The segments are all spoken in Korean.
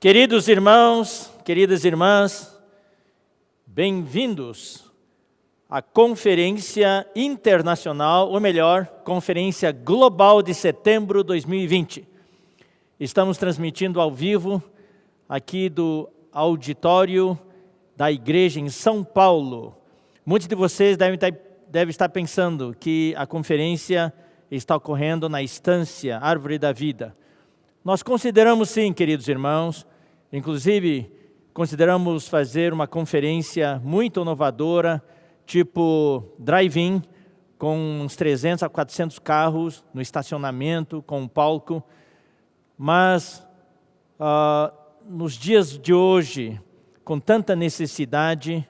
Queridos irmãos, queridas irmãs, bem-vindos à Conferência Internacional, ou melhor, Conferência Global de Setembro de 2020. Estamos transmitindo ao vivo aqui do auditório da igreja em São Paulo. Muitos de vocês devem estar pensando que a conferência está ocorrendo na Estância Árvore da Vida. Nós consideramos sim, queridos irmãos, inclusive consideramos fazer uma conferência muito inovadora, tipo drive-in, com uns 300 a 400 carros no estacionamento, com um palco. Mas nos dias de hoje, com tanta necessidade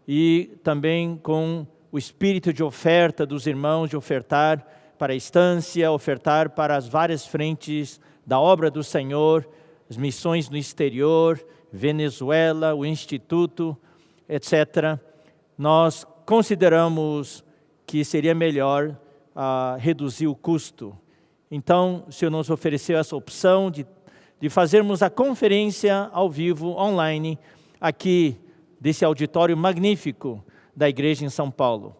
e também com o espírito de oferta dos irmãos, de ofertar para a estância, ofertar para as várias frentes da obra do Senhor, as missões no exterior, Venezuela, o Instituto, etc. Nós consideramos que seria melhor reduzir o custo. Então, o Senhor nos ofereceu essa opção de fazermos a conferência ao vivo, online, aqui, desse auditório magnífico da igreja em São Paulo.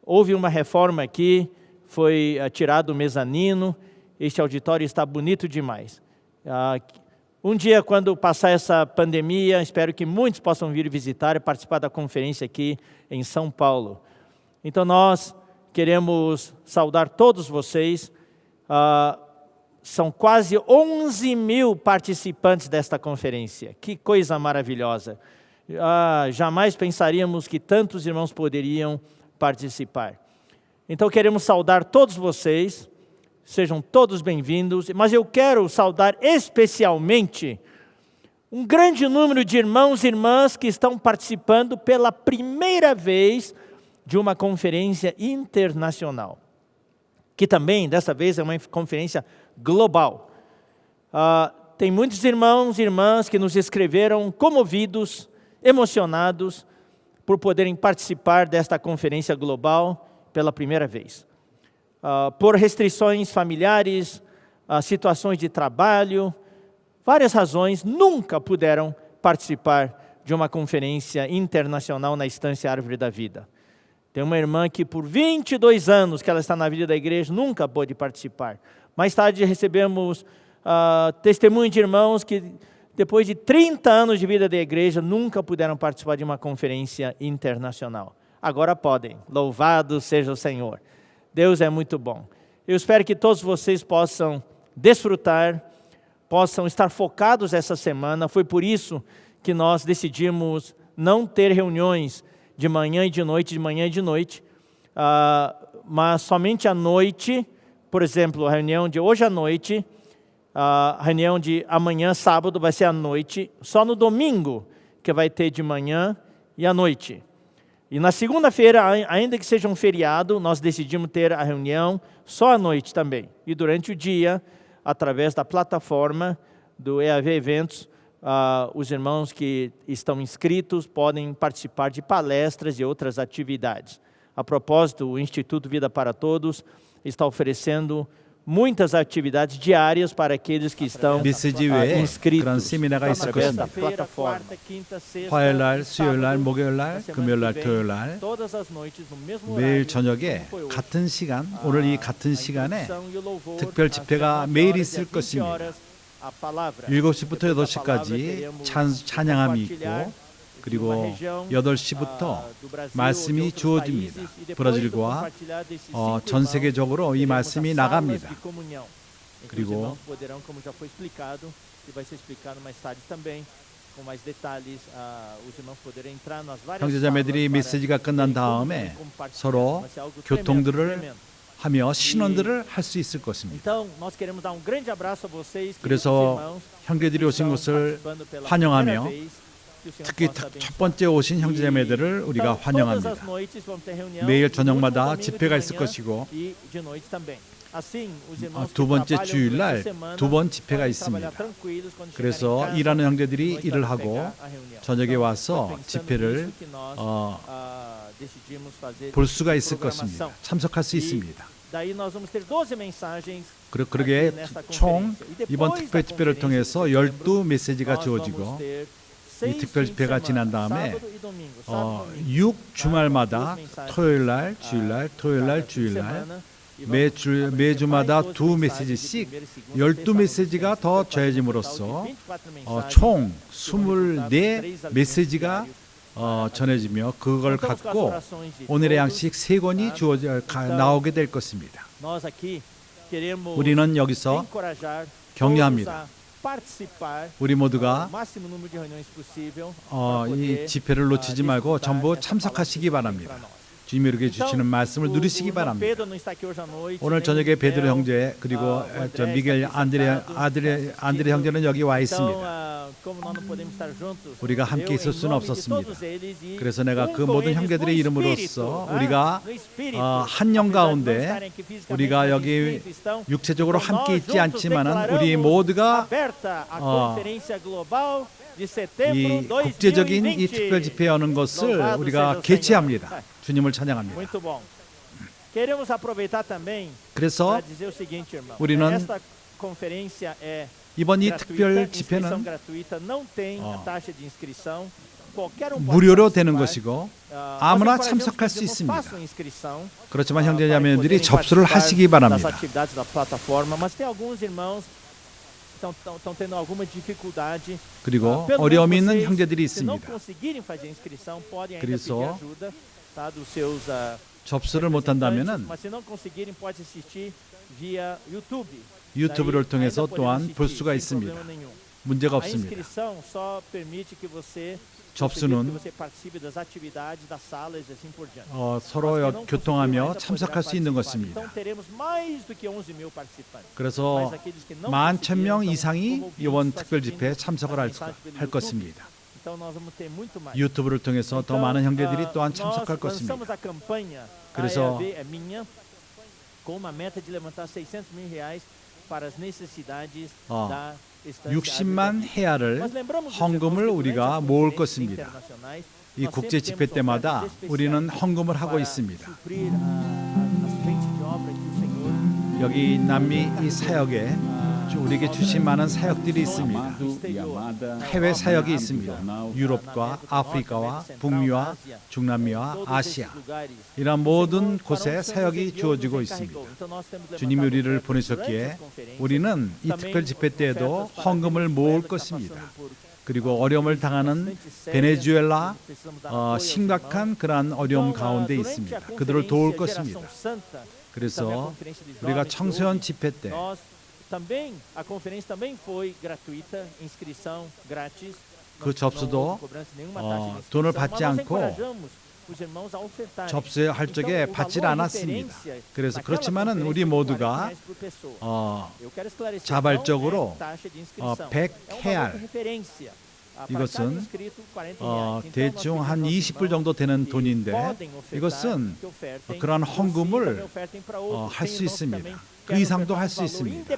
Houve uma reforma aqui, foi tirado o mezanino, este auditório está bonito demais. Um dia, quando passar essa pandemia, espero que muitos possam vir visitar e participar da conferência aqui em São Paulo. Então, nós queremos saudar todos vocês. São quase 11 mil participantes desta conferência. Que coisa maravilhosa. Jamais pensaríamos que tantos irmãos poderiam participar. Então, queremos saudar todos vocês. Sejam todos bem-vindos, mas eu quero saudar especialmente um grande número de irmãos e irmãs que estão participando pela primeira vez de uma conferência internacional, que também, dessa vez, é uma conferência global. Tem muitos irmãos e irmãs que nos escreveram comovidos, emocionados, por poderem participar desta conferência global pela primeira vez. Por restrições familiares, situações de trabalho, várias razões, nunca puderam participar de uma conferência internacional na Estância Árvore da Vida. Tem uma irmã que por 22 anos que ela está na vida da igreja, nunca pôde participar. Mais tarde recebemos testemunho de irmãos que depois de 30 anos de vida da igreja, nunca puderam participar de uma conferência internacional. Agora podem, louvado seja o Senhor. Deus é muito bom. Eu espero que todos vocês possam desfrutar, possam estar focados essa semana. Foi por isso que nós decidimos não ter reuniões de manhã e de noite, mas somente à noite. Por exemplo, a reunião de hoje à noite, a reunião de amanhã, sábado, vai ser à noite. Só no domingo que vai ter de manhã e à noite. E na segunda-feira, ainda que seja um feriado, nós decidimos ter a reunião só à noite também. E durante o dia, através da plataforma do EAV Eventos, os irmãos que estão inscritos podem participar de palestras e outras atividades. A propósito, o Instituto Vida para Todos está oferecendo muitas atividades diárias para aqueles que estão inscritos. 그런 세미나가 있을 것입니다. 화요일 날, 수요일 날, 목요일 날, 금요일 날, 토요일 날 매일 저녁에 같은 시간, 오늘 이 같은 시간에 특별 집회가 매일 있을 것입니다. 7시부터 8시까지 찬양함이 있고 그리고 8시부터 말씀이 주어집니다. 브라질과 전 세계적으로 이 말씀이 나갑니다. 그리고 형제자매들이 메시지가 끝난 다음에 서로 교통들을 하며 신원들을 할 수 있을 것입니다. 그래서 형제들이 오신 것을 환영하며 특히 첫 번째 오신 형제자매들을 우리가 환영합니다. 매일 저녁마다 집회가 있을 것이고 두 번째 주일날 2번 집회가 있습니다. 그래서 일하는 형제들이 일을 하고 저녁에 와서 집회를 볼 수가 있을 것입니다. 참석할 수 있습니다. Daí nós vamos ter 12 mensagens. 그러게 총 이번 특별 집회를 통해서 12메시지가 주어지고 이 특별 집회가 지난 다음에 6주말마다 토요일날, 주일날, 토요일날, 주일날 매주마다 2메시지씩 12메시지가 더 더해짐으로써 총 24메시지가 전해지며 그걸 갖고 오늘의 양식 3권이 나오게 될 것입니다. 우리는 여기서 격려합니다. 우리 모두가 이 집회를 놓치지 말고 전부 참석하시기 바랍니다. 주님이 이렇게 주시는 말씀을 누리시기 바랍니다. 오늘 저녁에 베드로 형제 그리고 미겔 안드레 형제는 여기 와 있습니다. 우리가 함께 있을 수는 없었습니다. 그래서 내가 그 모든 형제들의 이름으로써 우리가 한 영 가운데 우리가 여기 육체적으로 함께 있지 않지만은 우리 모두가 이 국제적인 이 특별 집회에 오는 것을 우리가 개최합니다. 주님을 찬양합니다. 그래서 우리는 이번 이 특별 집회는 무료로 되는 것이고 아무나 참석할 수 있습니다. 그렇지만 형제자매들이 접수를 하시기 바랍니다. 그리고 어려움이 있는 형제들이 있습니다. 그래서 접수를 못한다면은 유튜브를 통해서 또한 볼 수가 있습니다. 문제가 없습니다. 접수는 서로 교통하며 참석할 수 있는 것입니다. 그래서 11,000명 이상이 이번 특별 집회에 참석을 할 것입니다. 유튜브를 통해서 더 많은 형제들이 또한 참석할 것입니다. 그래서 60만 헤아를 헌금을 우리가 모을 것입니다. 이 국제 집회 때마다 우리는 헌금을 하고 있습니다. 여기 남미 이 사역에 우리에게 주신 많은 사역들이 있습니다. 해외 사역이 있습니다. 유럽과 아프리카와 북미와 중남미와 아시아 이런 모든 곳에 사역이 주어지고 있습니다. 주님이 우리를 보내셨기에 우리는 이 특별 집회 때에도 헌금을 모을 것입니다. 그리고 어려움을 당하는 베네수엘라 심각한 그러한 어려움 가운데 있습니다. 그들을 도울 것입니다. 그래서 우리가 청소년 집회 때 그 접수도 돈을 받지 않고 접수할 적에 받지 않았습니다. 그래서 그렇지만은 우리 모두가 자발적으로 100헤알 이것은 대충 한 20불 정도 되는 돈인데 이것은 그러한 헌금을 할 수 있습니다. 그 이상도 할 수 있습니다.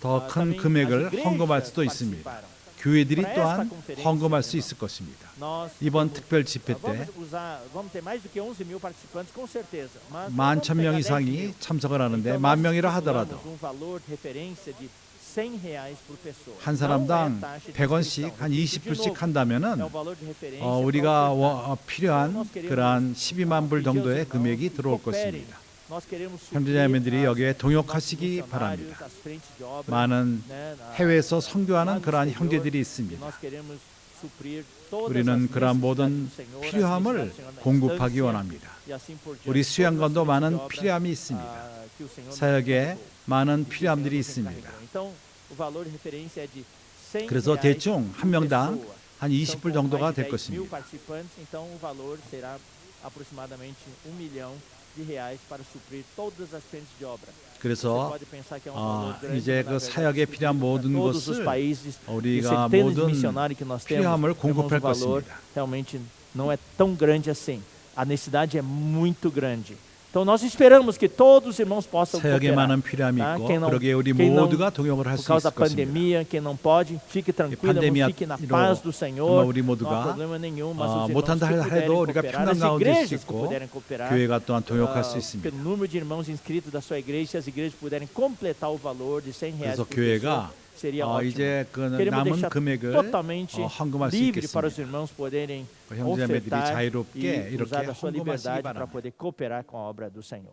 더 큰 금액을 헌금할 수도 있습니다. 교회들이 또한 헌금할 수 있을 것입니다. 이번 특별 집회 때 11,000명 이상이 참석을 하는데 10,000명이라 하더라도 한 사람당 100원씩 한 20불씩 한다면은 우리가 필요한 그러한 12만 불 정도의 금액이 들어올 것입니다. 형제자매들이 여기에 동역하시기 바랍니다. 많은 해외에서 선교하는 그러한 형제들이 있습니다. 우리는 그러한 모든 필요함을 공급하기 원합니다. 우리 수양관도 많은 필요함이 있습니다. 사역에 많은 필요함들이 있습니다. 그래서 대충 한 명당 한 20불 정도가 될 것입니다. 그래서 이제 그 사역에 필요한 모든 것을 우리가 모든 필요함을 공급할 것입니다. Realmente não é tão grande assim. A necessidade é muito grande. Então nós esperamos que todos os irmãos possam 사역에 cooperar. 많은 필요함이 tá? 있고 Quem não, 그러기에 우리 quem não, 모두가 동역을 할 por 수 causa da 있을 것입니다. pandemia, quem não pode, fique tranquilo, irmão, fique na paz do Senhor. 우리 Não há 모두가 problema nenhum, mas os irmãos 못한다 que puderem 해도 우리가 cooperar, 평강 as 가운데 있을 수 igrejas que 있고 puderem cooperar, 교회가 또한 동역할 수 있습니다. pelo número de irmãos inscritos da sua igreja, se as igrejas puderem completar o valor de R$100 그래서 por pessoa, 교회가 seria ótimo. 이제 그 Queremos 남은 deixar 금액을 totalmente 헌금할 수 livre para os 있겠습니다. irmãos poderem 형제자매들이 ofertar 자유롭게 e 이렇게 usar da sua 헌금하시기 liberdade para 바랍니다. poder cooperar com a obra do Senhor.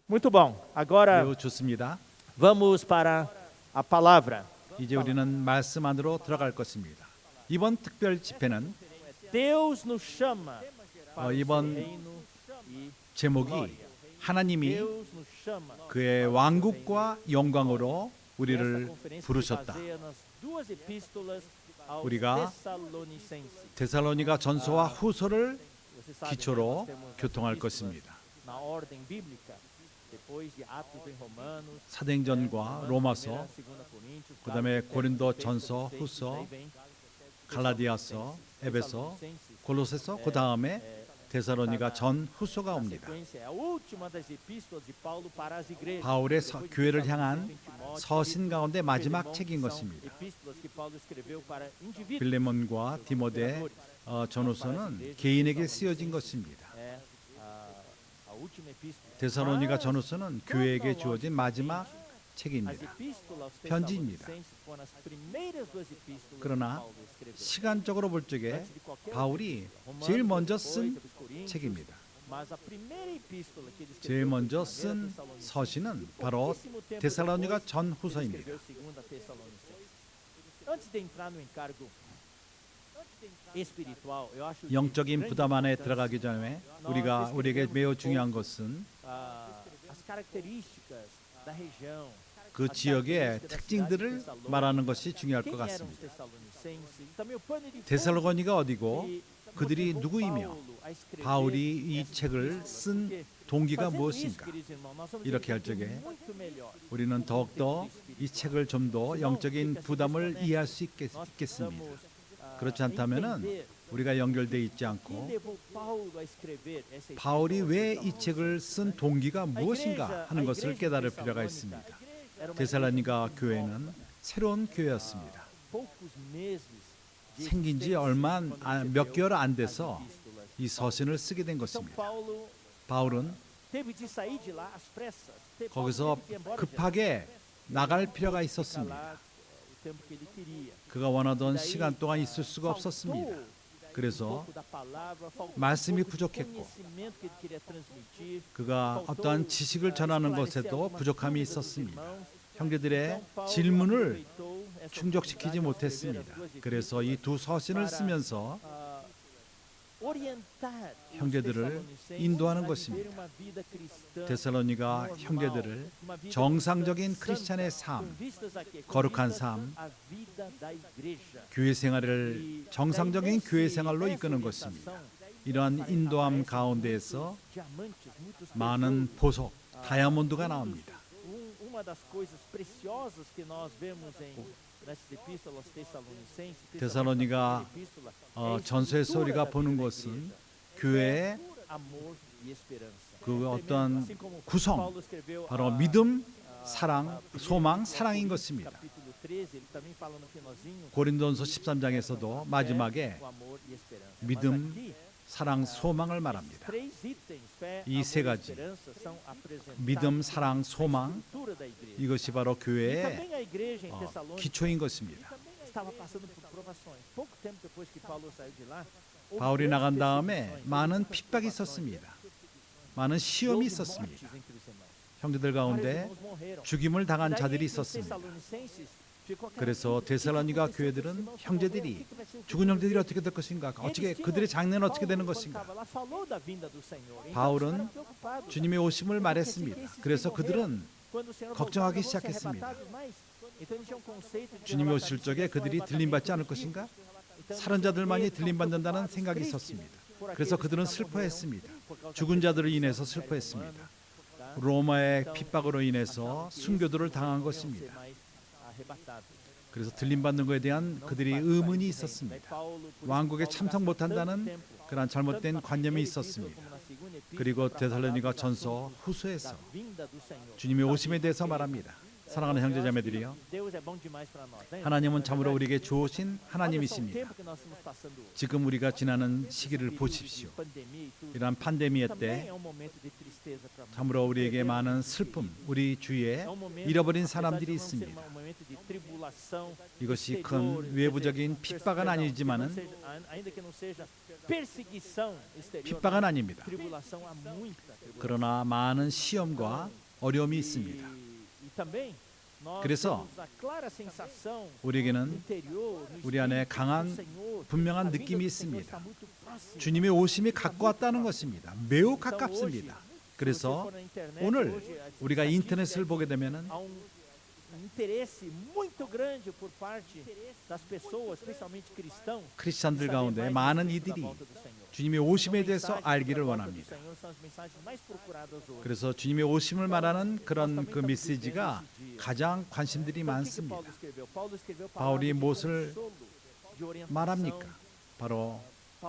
Muito bom. Agora 매우 좋습니다. vamos para a palavra. 이제 우리는 말씀 안으로 들어갈 것입니다. 이번 특별 집회는 Deus nos chama para o seu 이번 reino e 제목이 하나님이 Deus nos chama 그의 왕국과 영광으로 essa 우리를 conferência se 부르셨다. baseia nas duas epístolas aos 우리가 Tessalonicenses. 데살로니가 전서와 후서를 Você sabe, 기초로 nós temos 교통할 epístolas 것입니다. na ordem bíblica, depois de Atos em Romanos, 사도행전과 로마서, 그다음에 고린도 전서, 후서, 갈라디아서, 에베소, 골로새서, 그 다음에 데살로니가 전 후서가 옵니다. 바울의 교회를 향한 서신 가운데 마지막 책인 것입니다. 빌레몬과 디모데 전후서는 개인에게 쓰여진 것입니다. 데살로니가 전후서는 교회에게 주어진 마지막 책입니다. 편지입니다. 그러나 시간적으로 볼 적에 바울이 제일 먼저 쓴 책입니다. 제일 먼저 쓴 서신은 바로 데살로니가 전 후서입니다. 영적인 부담 안에 들어가기 전에 우리에게 매우 중요한 것은 그 지역의 특징들을 말하는 것이 중요할 것 같습니다. 데살로니가 어디고 그들이 누구이며 바울이 이 책을 쓴 동기가 무엇인가, 이렇게 할 적에 우리는 더욱더 이 책을 좀 더 영적인 부담을 이해할 수 있겠습니다. 그렇지 않다면 우리가 연결되어 있지 않고 바울이 왜 이 책을 쓴 동기가 무엇인가 하는 것을 깨달을 필요가 있습니다. 데살로니가 교회는 새로운 교회였습니다. 생긴 지 몇 개월 안 돼서 이 서신을 쓰게 된 것입니다. 바울은 거기서 급하게 나갈 필요가 있었습니다. 그가 원하던 시간 동안 있을 수가 없었습니다. 그래서 말씀이 부족했고 그가 어떠한 지식을 전하는 것에도 부족함이 있었습니다. 형제들의 질문을 충족시키지 못했습니다. 그래서 이 두 서신을 쓰면서 형제들을 인도하는 것입니다. 데살로니가 형제들을 정상적인 크리스찬의 삶, 거룩한 삶, 교회 생활을 정상적인 교회 생활로 이끄는 것입니다. 이러한 인도함 가운데에서 많은 보석, 다이아몬드가 나옵니다. 데살로니가 전서에서 우리가 보는 것은 교회의 그 어떤 구성, 바로 믿음, 사랑, 소망, 사랑인 것입니다. 고린도전서 13장에서도 마지막에 믿음, 사랑, 소망을 말합니다. 이 세 가지, 믿음, 사랑, 소망, 이것이 바로 교회의 기초인 것입니다. 바울이 나간 다음에 많은 핍박이 있었습니다. 많은 시험이 있었습니다. 형제들 가운데 죽임을 당한 자들이 있었습니다. 그래서 데살로니가 교회들은 형제들이 죽은 형제들이 어떻게 될 것인가, 그들의 장래는 어떻게 되는 것인가. 바울은 주님의 오심을 말했습니다. 그래서 그들은 걱정하기 시작했습니다. 주님이 오실 적에 그들이 들림받지 않을 것인가? 살은 자들만이 들림받는다는 생각이 있었습니다. 그래서 그들은 슬퍼했습니다. 죽은 자들을 인해서 슬퍼했습니다. 로마의 핍박으로 인해서 순교도를 당한 것입니다. 그래서 들림받는 것에 대한 그들이 의문이 있었습니다. 왕국에 참석 못한다는 그런 잘못된 관념이 있었습니다. 그리고 데살로니가 전서 후서에서 주님의 오심에 대해서 말합니다. 사랑하는 형제자매들이요, 하나님은 참으로 우리에게 좋으신 하나님이십니다. 지금 우리가 지나는 시기를 보십시오. 이러한 팬데미아 때 참으로 우리에게 많은 슬픔, 우리 주위에 잃어버린 사람들이 있습니다. 이것이 큰 외부적인 핍박은 아니지만은 핍박은 아닙니다. 그러나 많은 시험과 어려움이 있습니다. 그래서 우리에게는 우리 안에 강한 분명한 느낌이 있습니다. 주님의 오심이 가까웠다는 것입니다. 매우 가깝습니다. 그래서 오늘 우리가 인터넷을 보게 되면은 크리스찬들 가운데 많은 이들이 주님의 오심에 대해서 알기를 원합니다. 그래서 주님의 오심을 말하는 그런 그 메시지가 가장 관심들이 많습니다. 바울이 무엇을 말합니까? 바로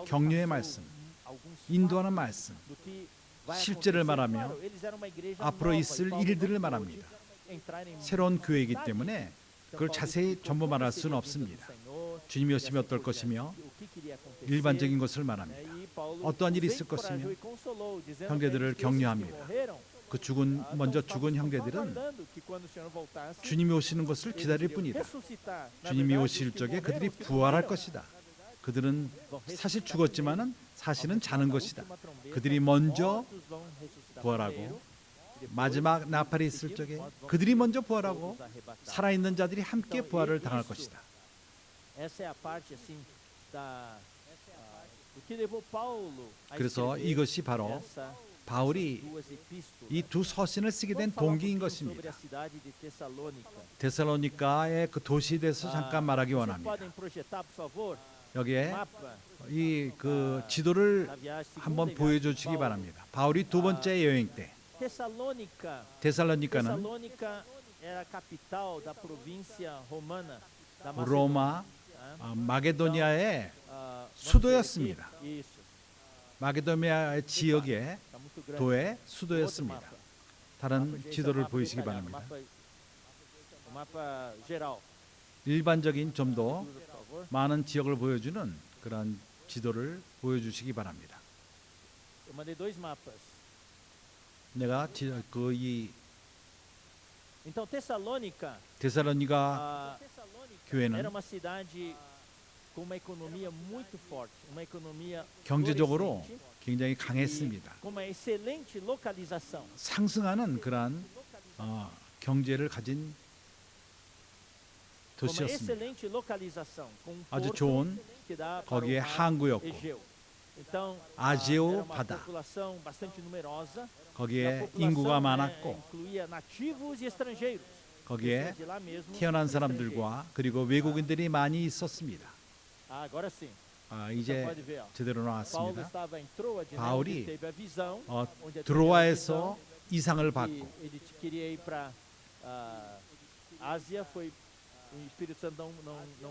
격려의 말씀, 인도하는 말씀, 실제를 말하며 앞으로 있을 일들을 말합니다. 새로운 교회이기 때문에 그걸 자세히 전부 말할 수는 없습니다. 주님이 오시면 어떨 것이며 일반적인 것을 말합니다. 어떠한 일이 있을 것이며 형제들을 격려합니다. 그 먼저 죽은 형제들은 주님이 오시는 것을 기다릴 뿐이다. 주님이 오실 적에 그들이 부활할 것이다. 그들은 사실 죽었지만은 사실은 자는 것이다. 그들이 먼저 부활하고 마지막 나팔이 있을 적에 그들이 먼저 부활하고 살아있는 자들이 함께 부활을 당할 것이다. 그래서 이것이 바로 바울이 이 두 서신을 쓰게 된 동기인 것입니다. 데살로니가의 그 도시에 대해서 잠깐 말하기 원합니다. 여기에 이 그 지도를 한번 보여줘 주시기 바랍니다. 바울이 두 번째 여행 때 데살로니가는 로마 마게도니아의 수도였습니다. 마게도니아 지역의 도의 수도였습니다. 다른 지도를 보이시기 바랍니다. 일반적인 좀 더 많은 지역을 보여주는 그런 지도를 보여주시기 바랍니다. 내가 이 데살로니가 교회는 경제적으로 굉장히 강했습니다. 상승하는 그러한 경제를 가진 도시였습니다. 아주 좋은 거기에 항구였고 아제오 바다 거기에 인구가 많았고 거기에 태어난 사람들과 그리고 외국인들이 많이 있었습니다. 이제 제대로 나왔습니다. 바울이 드로아에서 이상을 받고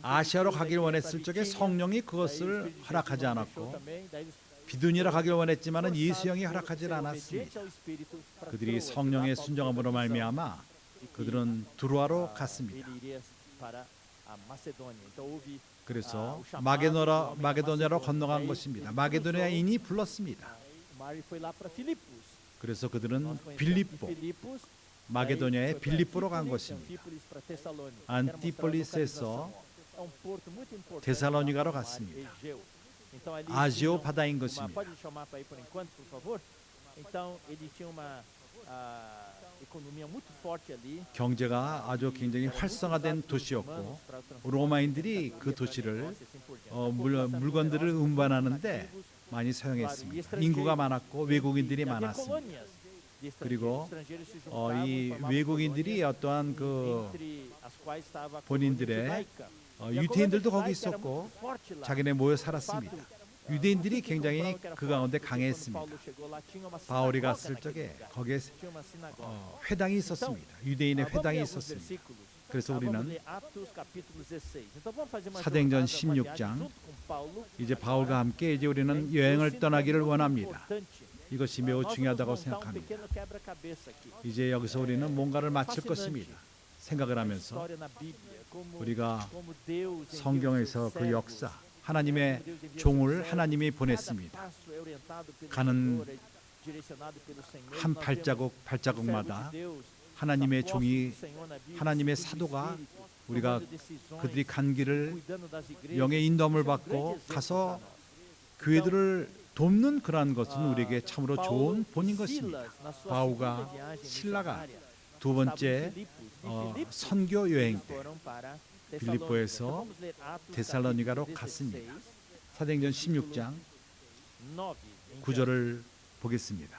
아시아로 가길 원했을 적에 성령이 그것을 허락하지 않았고 비두니라 가길 원했지만은 예수 형이 허락하지 않았습니다. 그들이 성령의 순종함으로 말미암아 그들은 드로아로 갔습니다. 그래서 마게도냐로 건너간 것입니다. 마게도냐인이 불렀습니다. 그래서 그들은 빌립보, 마게도냐의 빌립보로 간 것입니다. 안티폴리스에서 데살로니가로 갔습니다. 아지오 바다인 것입니다. 경제가 아주 굉장히 활성화된 도시였고 로마인들이 그 도시를 물건들을 운반하는데 많이 사용했습니다. 인구가 많았고 외국인들이 많았습니다. 그리고 이 외국인들이 어떠한 그 본인들의 유대인들도 거기 있었고 자기네 모여 살았습니다. 유대인들이 굉장히 그 가운데 강했습니다. 바울이 갔을 적에 거기에 회당이 있었습니다. 유대인의 회당이 있었습니다. 그래서 우리는 사도행전 16장 이제 바울과 함께 이제 우리는 여행을 떠나기를 원합니다. 이것이 매우 중요하다고 생각합니다. 이제 여기서 우리는 뭔가를 마칠 것입니다. 생각을 하면서 우리가 성경에서 그 역사, 하나님의 종을 하나님이 보냈습니다. 가는 한 발자국마다 하나님의 종이, 하나님의 사도가 우리가 그들이 간 길을 영의 인도함을 받고 가서 교회들을 돕는 그러한 것은 우리에게 참으로 좋은 본인 것입니다. 바울과 실라가 두 번째 선교 여행 때 빌립보에서 데살로니가로 갔습니다. 사도행전 16장 9절을 보겠습니다.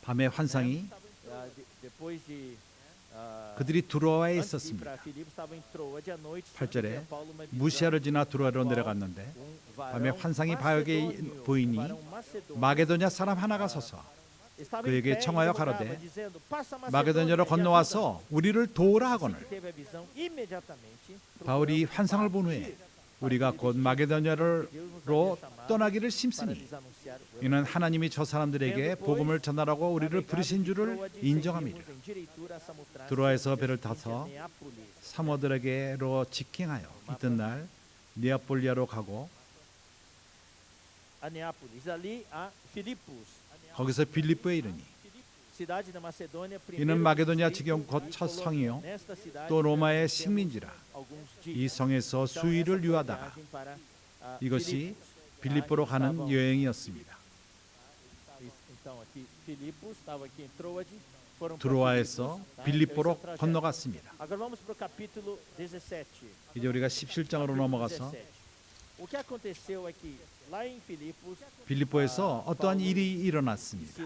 밤에 환상이 그들이 두로아에 있었습니다. 8절에 무시아를 지나 두로아로 내려갔는데 밤에 환상이 바울에게 보이니 마게도냐 사람 하나가 서서 그에게 청하여 가로되 마게도냐로 건너와서 우리를 도우라 하거늘. 바울이 환상을 본 후에 우리가 곧 마게도냐로 떠나기를 심쓰니 이는 하나님이 저 사람들에게 복음을 전하라고 우리를 부르신 줄을 인정합니다. 두로아에서 배를 타서 사모들에게로 직행하여 이튿날 네아폴리아로 가고 거기서 빌립보에 이르니 이는 마게도냐 지경 곧 첫 성이요 또 로마의 식민지라. 이 성에서 수일을 유하다가 이것이 빌립보로 가는 여행이었습니다. 두로아에서 빌립보로 건너갔습니다. 이제 우리가 17장으로 넘어가서 빌립보에서 어떠한 일이 일어났습니다.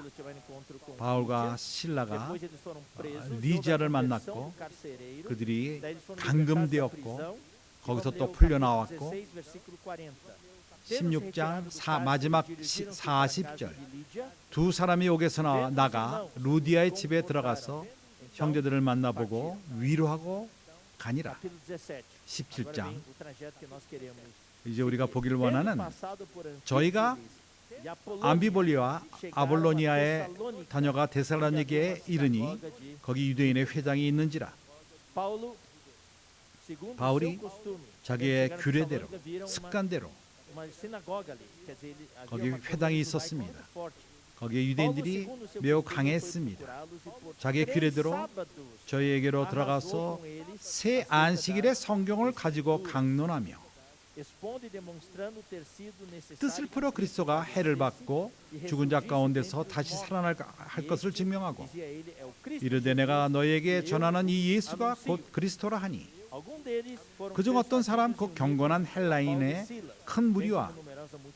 바울과 실라가 리지아를 만났고 그들이 감금되었고 거기서 또 풀려나왔고 16장 마지막 40절 두 사람이 옥에서 나가 루디아의 집에 들어가서 형제들을 만나보고 위로하고 가니라. 17장 이제 우리가 보기를 원하는 저희가 암비볼리와 아볼로니아에 다녀가 데살로니게에 이르니 거기 유대인의 회당이 있는지라. 바울이 자기의 규례대로 습관대로 거기 회당이 있었습니다. 거기에 유대인들이 매우 강했습니다. 자기의 규례대로 저희에게로 들어가서 새 안식일에 성경을 가지고 강론하며 뜻을 풀어 그리스도가 해를 받고 죽은 자 가운데서 다시 살아날 것을 증명하고 이르되 내가 너희에게 전하는 이 예수가 곧 그리스도라 하니 그중 어떤 사람 곧 경건한 헬라인의 큰 무리와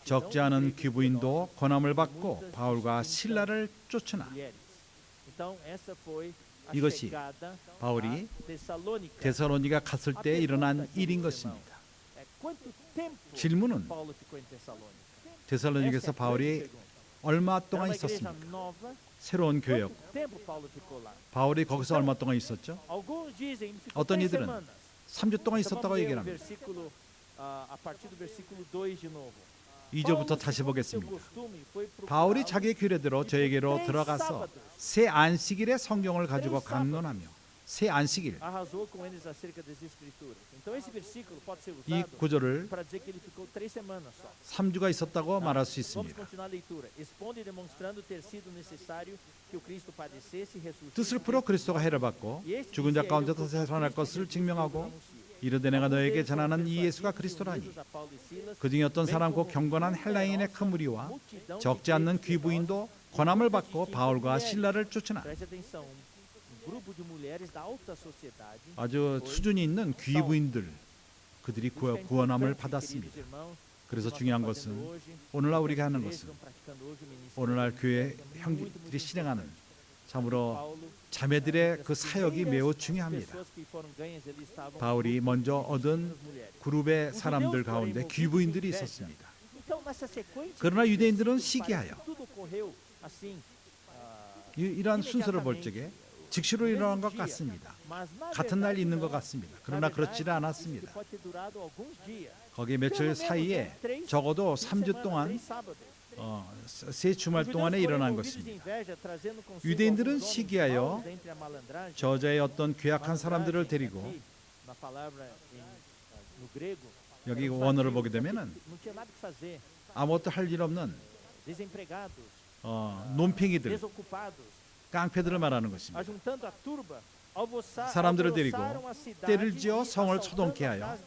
적지 않은 귀부인도 권함을 받고 바울과 실라를 쫓으나. 이것이 바울이 데살로니가 갔을 때 일어난 일인 것입니다. 질문은 데살로니가에서 바울이 얼마 동안 있었습니까? 새로운 교회였고 바울이 거기서 얼마 동안 있었죠? 어떤 이들은 3주 동안 있었다고 얘기를 합니다. 2절부터 다시 보겠습니다. 바울이 자기의 규례대로 저에게로 들어가서 새 안식일에 성경을 가지고 강론하며 새 안식일 이 구절을 3주가 있었다고 말할 수 있습니다. 뜻을 풀어 그리스도가 해를 받고 죽은 자 가운데서 살아날 것을 증명하고 이르되 내가 너에게 전하는 이 예수가 그리스도라니 그중에 어떤 사람 곧 경건한 헬라인의 큰 무리와 적지 않는 귀부인도 권함을 받고 바울과 실라를 쫓으나. 아주 수준이 있는 귀부인들 그들이 구원함을 받았습니다. 그래서 중요한 것은 오늘날 우리가 하는 것은 오늘날 교회 형제들이 실행하는 참으로 자매들의 그 사역이 매우 중요합니다. 바울이 먼저 얻은 그룹의 사람들 가운데 귀부인들이 있었습니다. 그러나 유대인들은 시기하여 이러한 순서를 볼 적에 즉시로 일어난 것 같습니다. 같은 날 있는 것 같습니다. 그러나 그렇지는 않았습니다. 거기 며칠 사이에 적어도 3주 동안 세 주말 동안에 일어난 것입니다. 유대인들은 시기하여 저자의 어떤 괴악한 사람들을 데리고 여기 원어를 보게 되면은 아무것도 할 일 없는 논팽이들, 깡패들을 말하는 것입니다. 사람들을 데리고 떼를 지어 성을 소동케 하여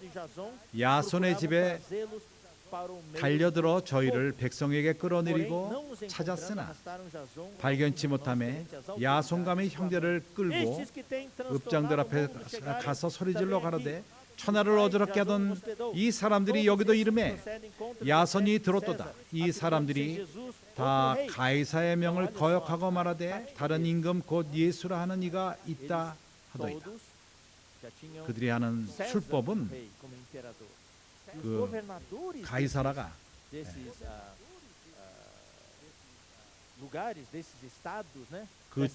야손의 집에 달려들어 저희를 백성에게 끌어내리고 찾았으나 발견치 못함에 야손감의 형제를 끌고 읍장들 앞에 가서 소리질러 가로되 천하를 어지럽게 하던 이 사람들이 여기도 이름에 야손이 들었도다. 이 사람들이 다 가이사의 명을 거역하고 말하되 다른 임금 곧 예수라 하는 이가 있다 하더이다. 그들이 하는 술법은 그 가이사라가 그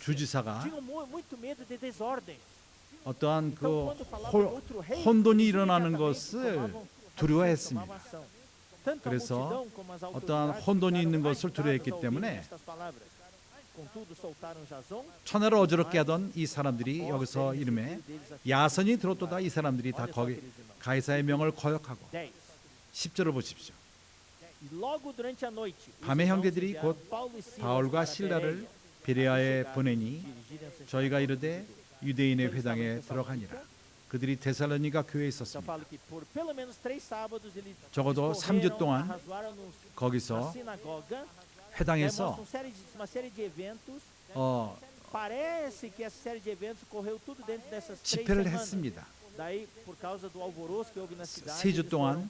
주지사가 어떠한 그 혼돈이 일어나는 것을 두려워했습니다. 그래서 어떠한 혼돈이 있는 것을 두려워했기 때문에 천하를 어지럽게 하던 이 사람들이 여기서 이름에 야선이 들었도다. 이 사람들이 다 거기 가이사의 명을 거역하고 10절을 보십시오. 밤에 형제들이 곧 바울과 실라를 베레아에 보내니 저희가 이르되 유대인의 회당에 들어가니라. 그들이 데살로니가 교회에 있었습니다. 적어도 3주 동안 거기서 회당에서 집회를 했습니다. 3주 동안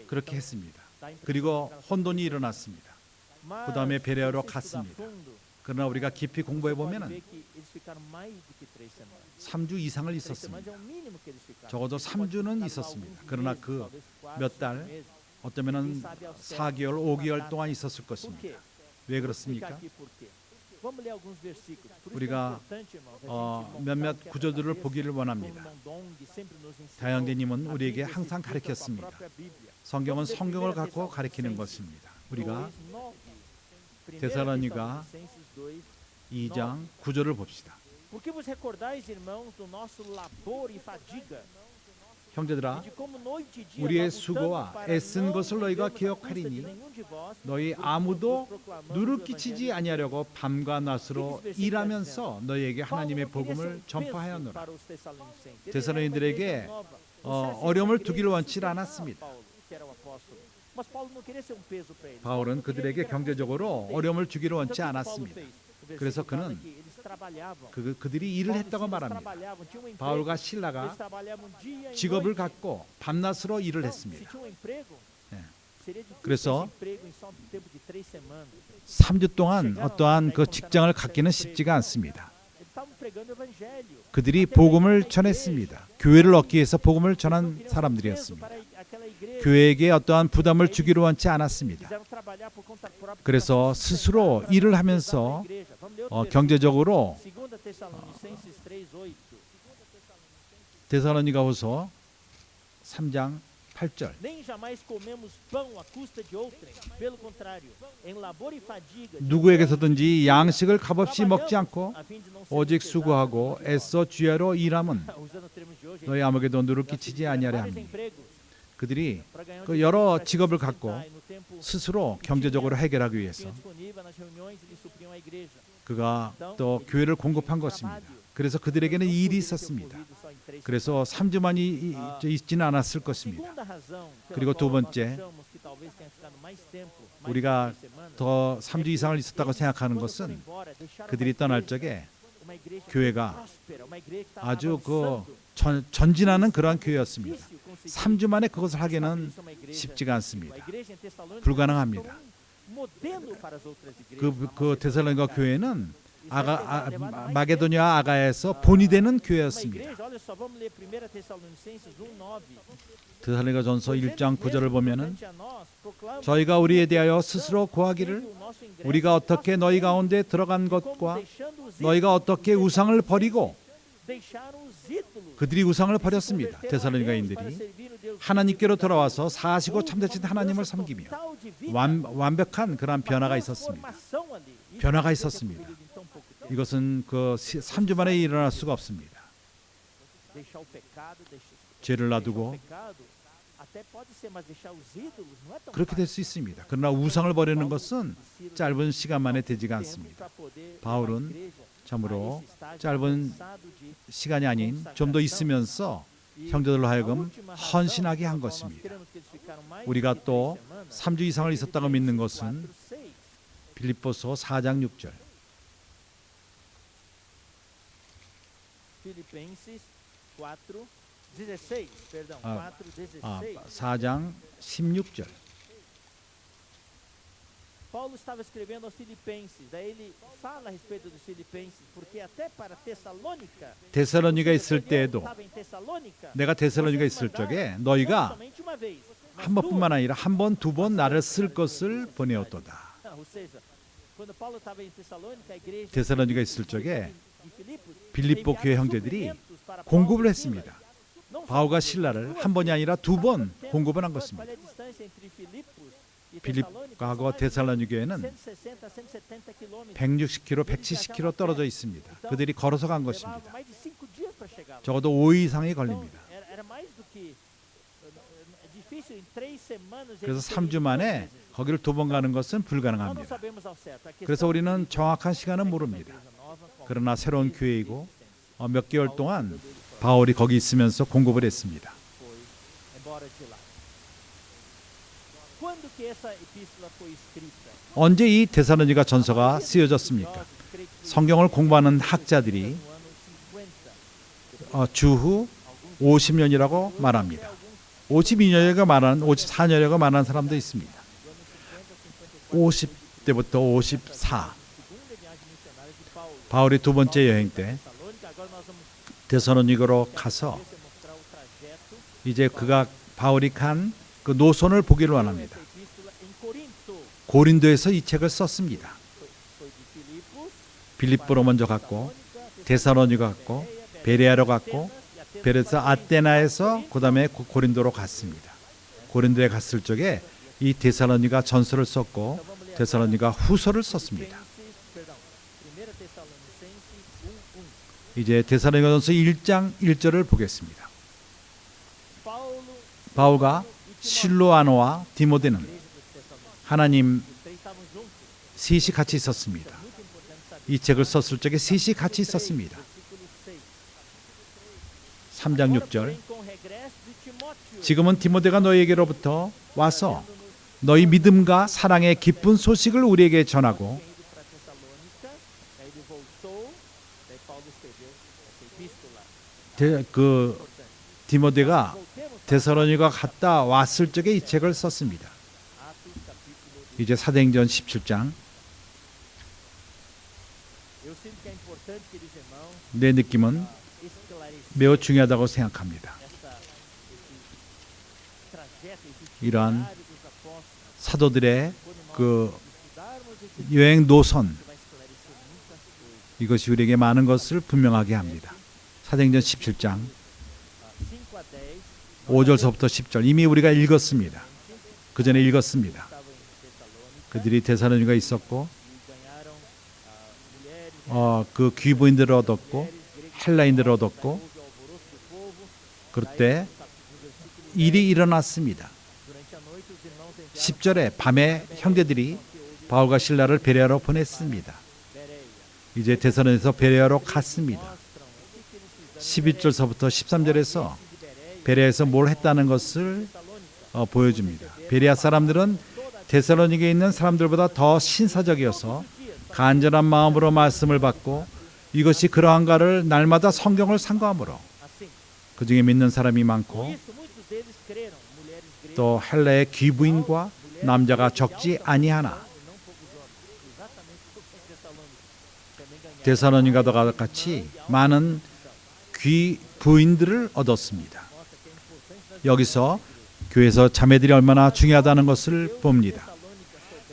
그렇게 했습니다. 그리고 혼돈이 일어났습니다. 그 다음에 베레아로 갔습니다. 그러나 우리가 깊이 공부해 보면은 3주 이상을 있었습니다. 적어도 3주는 있었습니다. 그러나 그 몇 달, 어쩌면은 4개월, 5개월 동안 있었을 것입니다. 왜 그렇습니까? 우리가 몇몇 구절들을 보기를 원합니다. 다영재님은 우리에게 항상 가르쳤습니다. 성경은 성경을 갖고 가르치는 것입니다. 우리가 데살로니가 2장 9절을 봅시다. 형제들아, 우리의 수고와 애쓴 것을 너희가 기억하리니 너희 아무도 누를 끼치지 아니하려고 밤과 낮으로 일하면서 너희에게 하나님의 복음을 전파하였노라. 데살로니들에게 어려움을 두기를 원치 않았습니다. 바울은 그들에게 경제적으로 어려움을 주기를 원치 않았습니다. 그래서 그는 그들이 일을 했다고 말합니다. 바울과 실라가 직업을 갖고 밤낮으로 일을 했습니다. 그래서 3주 동안 어떠한 그 직장을 갖기는 쉽지가 않습니다. 그들이 복음을 전했습니다. 교회를 얻기 위해서 복음을 전한 사람들이었습니다. 교회에게 어떠한 부담을 주기로 원치 않았습니다. 그래서 스스로 일을 하면서 경제적으로 데살로니가후서 3장 8절 누구에게서든지 양식을 값없이 먹지 않고 오직 수고하고 애써 주야로 일함은 너희 아무에게도 누를 끼치지 아니하려 함이니. 그들이 그 여러 직업을 갖고 스스로 경제적으로 해결하기 위해서 그가 또 교회를 공급한 것입니다. 그래서 그들에게는 일이 있었습니다. 그래서 3주만이 있지는 않았을 것입니다. 그리고 두 번째, 우리가 더 3주 이상을 있었다고 생각하는 것은 그들이 떠날 적에 교회가 아주 그 전진하는 그러한 교회였습니다. 3주 만에 그것을 하기는 쉽지가 않습니다. 불가능합니다. 그 데살로니가 교회는 마게도니아 아가야에서 본이 되는 교회였습니다. 데살로니가전서 1장 9절을 보면은 저희가 우리에 대하여 스스로 고하기를 우리가 어떻게 너희 가운데 들어간 것과 너희가 어떻게 우상을 버리고 그들이 우상을 버렸습니다. 데살로니가인들이 하나님께로 돌아와서 사시고 참되신 하나님을 섬기며 완벽한 그런 변화가 있었습니다. 변화가 있었습니다. 이것은 그 3주 만에 일어날 수가 없습니다. 죄를 놔두고 그렇게 될 수 있습니다. 그러나 우상을 버리는 것은 짧은 시간 만에 되지가 않습니다. 바울은 참으로 짧은 시간이 아닌 좀 더 있으면서 형제들로 하여금 헌신하게 한 것입니다. 우리가 또 3주 이상을 있었다고 믿는 것은 빌립보서 4장 6절. Filipenses 4:16, perdão, 4:16. 4장 16절. Paulo estava escrevendo aos Filipenses, daí ele fala a respeito dos Filipenses, porque até para Tessalônica, 데살로니가 있을 때에도 내가 데살로니가 있을 적에 너희가 한 번뿐만 아니라 한 번, 두 번 나를 쓸 것을 보내었도다. 데살로니가 있을 적에 빌립보 교회 형제들이 공급을 했습니다. 바울과 실라를 한 번이 아니라 두 번 공급을 한 것입니다. 빌립보하고 데살로니 교회는 160km, 170km 떨어져 있습니다. 그들이 걸어서 간 것입니다. 적어도 5일 이상이 걸립니다. 그래서 3주 만에 거기를 두 번 가는 것은 불가능합니다. 그래서 우리는 정확한 시간은 모릅니다. 그러나 새로운 교회이고 몇 개월 동안 바울이 거기 있으면서 공급을 했습니다. 언제 이 데살로니가 전서가 쓰여졌습니까? 성경을 공부하는 학자들이 주후 50년이라고 말합니다. 52년이라고 말하는 54년이라고 말하는 사람도 있습니다. 50대부터 54. 바울이 두 번째 여행 때 데살로니가로 가서 이제 바울이 간 그 노선을 보기를 원합니다. 고린도에서 이 책을 썼습니다. 빌립보로 먼저 갔고 데살로니가 갔고 베레아로 갔고 베레아에서 아테나에서 그다음에 고린도로 갔습니다. 고린도에 갔을 적에 이 데살로니가 전서를 썼고 데살로니가 후서를 썼습니다. 이제 데살로니가전서 1장 1절을 보겠습니다. 바울과 실로아노와 디모데는 하나님 셋이 같이 있었습니다. 이 책을 썼을 적에 셋이 같이 있었습니다. 3장 6절. 지금은 디모데가 너희에게로부터 와서 너희 믿음과 사랑의 기쁜 소식을 우리에게 전하고 디모데가 데살로니가 갔다 왔을 적에 이 책을 썼습니다. 이제 사도행전 17장. 내 느낌은 매우 중요하다고 생각합니다. 이러한 사도들의 그 여행 노선, 이것이 우리에게 많은 것을 분명하게 합니다. 사도행전 17장 5절서부터 10절 이미 우리가 읽었습니다. 그 전에 읽었습니다. 그들이 데살로니가 있었고 그 귀부인들을 얻었고 헬라인들을 얻었고 그때 일이 일어났습니다. 10절에 밤에 형제들이 바울과 실라를 베레아로 보냈습니다. 이제 데살로니가에서 베레아로 갔습니다. 11절서부터 13절에서 베레아에서 뭘 했다는 것을 보여줍니다. 베레아 사람들은 데살로니가에 있는 사람들보다 더 신사적이어서 간절한 마음으로 말씀을 받고 이것이 그러한가를 날마다 성경을 상고함으로 그 중에 믿는 사람이 많고 또 헬라의 귀부인과 남자가 적지 아니하나 데살로니가와 같이 많은 귀부인들을 얻었습니다. 여기서 교회에서 자매들이 얼마나 중요하다는 것을 봅니다.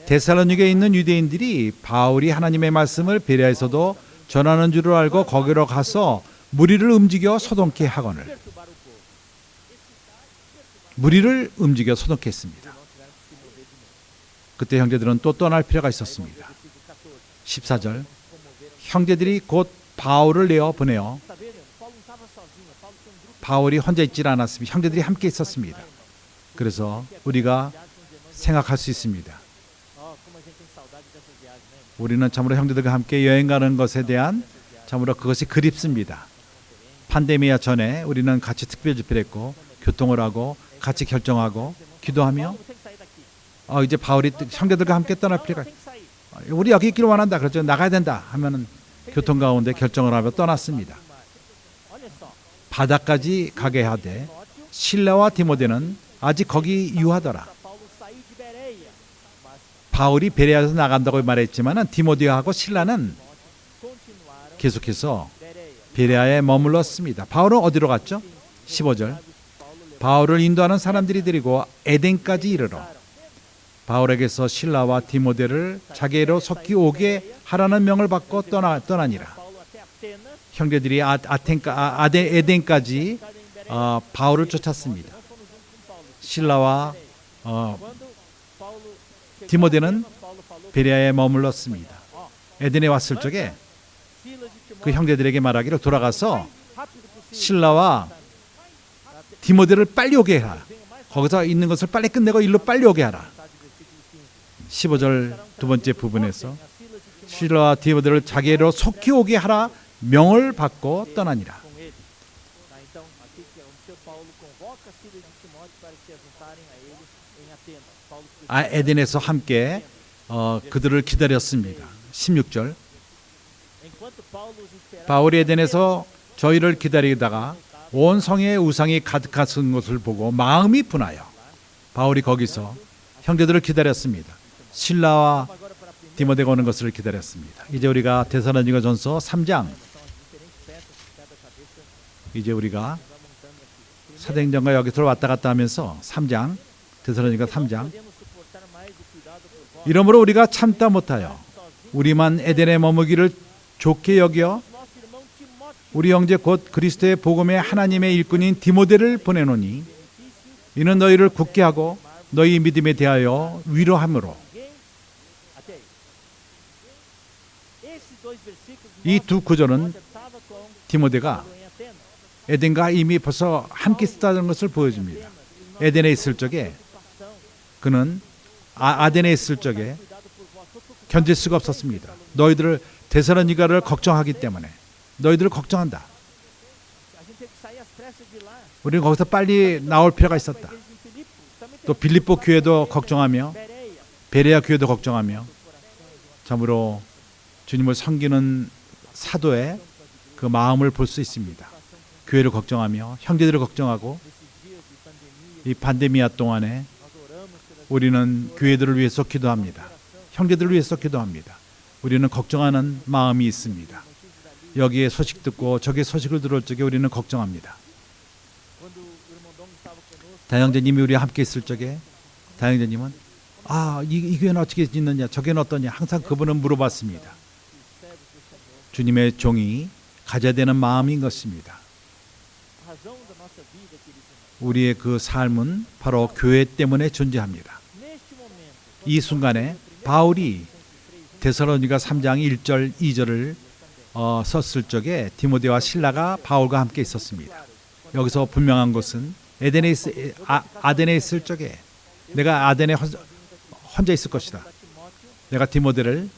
데살로니가에 있는 유대인들이 바울이 하나님의 말씀을 베레아에서도 전하는 줄을 알고 거기로 가서 무리를 움직여 소동케 하거늘 무리를 움직여 소독했습니다. 그때 형제들은 또 떠날 필요가 있었습니다. 14절, 형제들이 곧 바울을 내어 보내어 바울이 혼자 있질 않았습니다. 형제들이 함께 있었습니다. 그래서 우리가 생각할 수 있습니다. 우리는 참으로 형제들과 함께 여행 가는 것에 대한 참으로 그것이 그립습니다. 팬데미아 전에 우리는 같이 특별 집회를 했고 교통을 하고 같이 결정하고 기도하며 이제 바울이 형제들과 함께 떠날 필요가 우리 여기 있기를 원한다. 그렇죠. 나가야 된다 하면은 교통 가운데 결정을 하며 떠났습니다. 바다까지 가게 하되 실라와 디모데는 아직 거기 유하더라. 바울이 베레아에서 나간다고 말했지만은 디모데하고 실라는 계속해서 베레아에 머물렀습니다. 바울은 어디로 갔죠? 15절. 바울을 인도하는 사람들이 데리고 에덴까지 이르러 바울에게서 실라와 디모데를 자기로 속히 오게 하라는 명을 받고 떠나니라. 형제들이 에덴까지 바울을 쫓았습니다. 실라와 디모데는 베레아에 머물렀습니다. 에덴에 왔을 적에 그 형제들에게 말하기를 돌아가서 실라와 디모데를 빨리 오게 해라. 거기서 있는 것을 빨리 끝내고 일로 빨리 오게 하라. 15절 두 번째 부분에서 실라와 디모데를 자기로 속히 오게 하라 명을 받고 떠나니라. 에덴에서 함께 그들을 기다렸습니다. 16절. 바울이 에덴에서 저희를 기다리다가 온 성에 우상이 가득한 것을 보고 마음이 분하여 바울이 거기서 형제들을 기다렸습니다. 실라와 디모데가 오는 것을 기다렸습니다. 이제 우리가 데살로니가전서 3장, 이제 우리가 사도행전과 여기서 왔다 갔다 하면서 3장, 데살로니가 3장. 이러므로 우리가 참다 못하여 우리만 에덴에 머무기를 좋게 여겨 우리 형제 곧 그리스도의 복음의 하나님의 일꾼인 디모데를 보내노니 이는 너희를 굳게 하고 너희 믿음에 대하여 위로함으로. 이 두 구절은 디모데가 에덴과 이미 벌써 함께 있었다는 것을 보여줍니다. 에덴에 있을 적에 그는 아덴에 있을 적에 견딜 수가 없었습니다. 너희들을 데살로니가를 걱정하기 때문에 너희들을 걱정한다. 우리는 거기서 빨리 나올 필요가 있었다. 또 빌립보 교회도 걱정하며 베레아 교회도 걱정하며 참으로 주님을 섬기는 사도의 그 마음을 볼 수 있습니다. 교회를 걱정하며 형제들을 걱정하고 이 팬데미아 동안에 우리는 교회들을 위해서 기도합니다. 형제들을 위해서 기도합니다. 우리는 걱정하는 마음이 있습니다. 여기에 소식 듣고 저기에 소식을 들을 적에 우리는 걱정합니다. 다형제님이 우리와 함께 있을 적에 다형제님은 이 교회는 어떻게 있느냐, 저교회는 어떠냐, 항상 그분은 물어봤습니다. 주님의 종이 가져야 되는 마음인 것입니다. 우리의 그 삶은 바로 교회 때문에 존재합니다. 이 순간에 바울이 데살로니가 3장 1절 2절을 썼을 적에 디모데와 실라가 바울과 함께 있었습니다. 여기서 분명한 것은 아덴에 있을 적에 내가 아덴에 혼자 있을 것이다. 내가 디모데를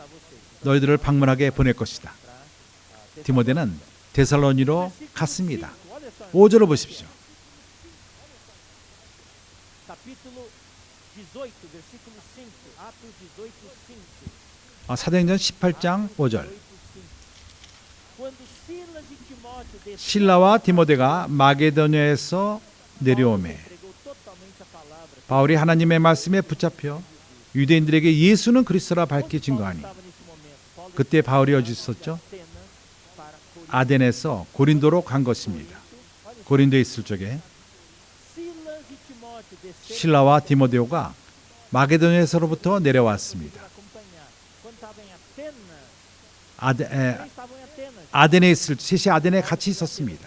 너희들을 방문하게 보낼 것이다. 디모데는 데살로니로 갔습니다. 5절을 보십시오. 사도행전 18장 5절. 실라와 디모데가 마게도냐에서 내려오매 바울이 하나님의 말씀에 붙잡혀 유대인들에게 예수는 그리스도라 밝히 증거하니. 그때 바울이 어디 있었죠? 아덴에서 고린도로 간 것입니다. 고린도에 있을 적에 실라와 디모데오가 마게도냐에서로부터 내려왔습니다. 아덴에 있을 셋이 아덴에 같이 있었습니다.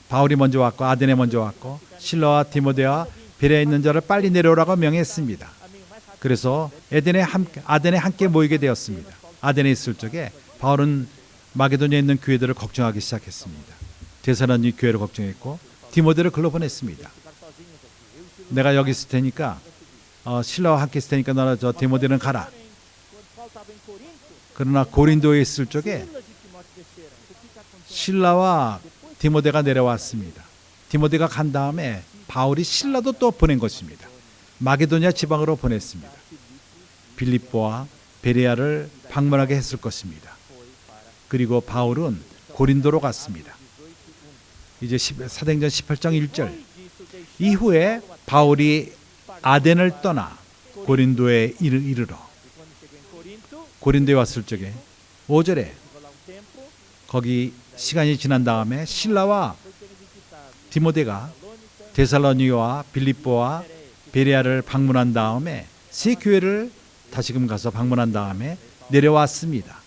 바울이 먼저 왔고 아덴에 먼저 왔고 실라와 디모데와 베레아에 있는 자를 빨리 내려오라고 명했습니다. 그래서 아덴에 함께 모이게 되었습니다. 아덴에 있을 적에 바울은 마게도니아에 있는 교회들을 걱정하기 시작했습니다. 데살로니가 교회를 걱정했고 디모데를 글로 보냈습니다. 내가 여기 있을 테니까 실라와 함께 있을 테니까 너나 저 디모데는 가라. 그러나 고린도에 있을 적에 실라와 디모데가 내려왔습니다. 디모데가 간 다음에 바울이 실라도 또 보낸 것입니다. 마게도니아 지방으로 보냈습니다. 빌립보와 베레아를 방문하게 했을 것입니다. 그리고 바울은 고린도로 갔습니다. 이제 사도행전 18장 1절 이후에 바울이 아덴을 떠나 고린도에 이르러 고린도에 왔을 적에 5절에 거기 시간이 지난 다음에 실라와 디모데가 데살로니가와 빌립보와 베레아를 방문한 다음에 세 교회를 다시금 가서 방문한 다음에 내려왔습니다.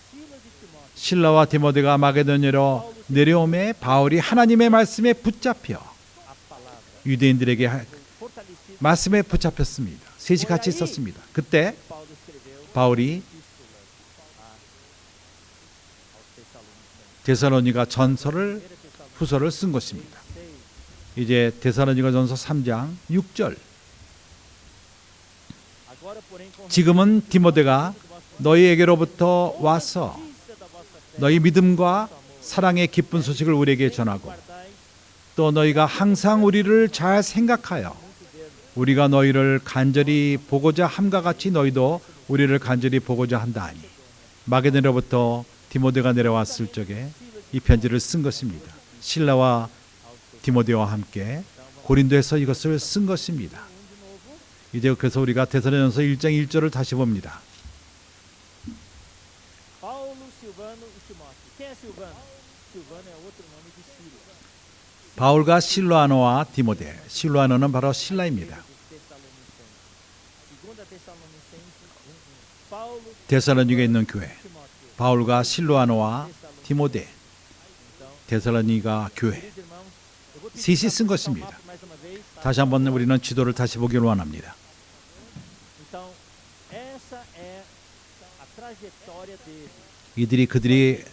실라와 디모데가 마게도냐로 내려오매 바울이 하나님의 말씀에 붙잡혀 유대인들에게 말씀에 붙잡혔습니다. 셋이 같이 있었습니다. 그때 바울이 데살로니가 전서를 후서를 쓴 것입니다. 이제 데살로니가 전서 3장 6절 지금은 디모데가 너희에게로부터 와서 너희 믿음과 사랑의 기쁜 소식을 우리에게 전하고 또 너희가 항상 우리를 잘 생각하여 우리가 너희를 간절히 보고자 함과 같이 너희도 우리를 간절히 보고자 한다 하니 마게도냐로부터 디모데가 내려왔을 적에 이 편지를 쓴 것입니다. 실라와 디모데와 함께 고린도에서 이것을 쓴 것입니다. 이제 그래서 우리가 데살로니가전서 1장 1절을 다시 봅니다. 바울과 실라노와 디모데. 실라노는 바로 실라입니다. 데살로니가에 있는 교회. 바울과 실라노와 디모데. 데살로니가 교회. 셋이 쓴 것입니다. 다시 한번 우리는 지도를 다시 보기를 원합니다. 그들이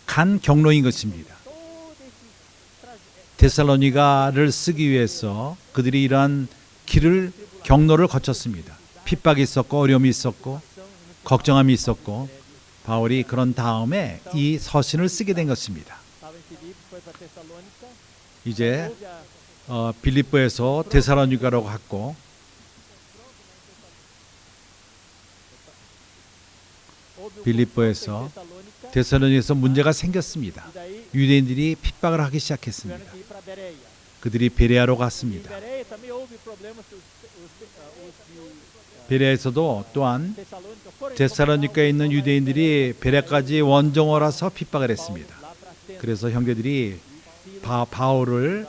간 경로인 것입니다. 데살로니가를 쓰기 위해서 그들이 이러한 경로를 거쳤습니다. 핍박이 있었고 어려움이 있었고 걱정함이 있었고 바울이 그런 다음에 이 서신을 쓰게 된 것입니다. 이제 빌립보에서 데살로니가로 갔고 빌립보에서 데살로니가에서 문제가 생겼습니다. 유대인들이 핍박을 하기 시작했습니다. 그들이 베레아로 갔습니다. 베레아에서도 또한 데살로니가에 있는 유대인들이 베레아까지 원정을 와서 핍박을 했습니다. 그래서 형제들이 바울을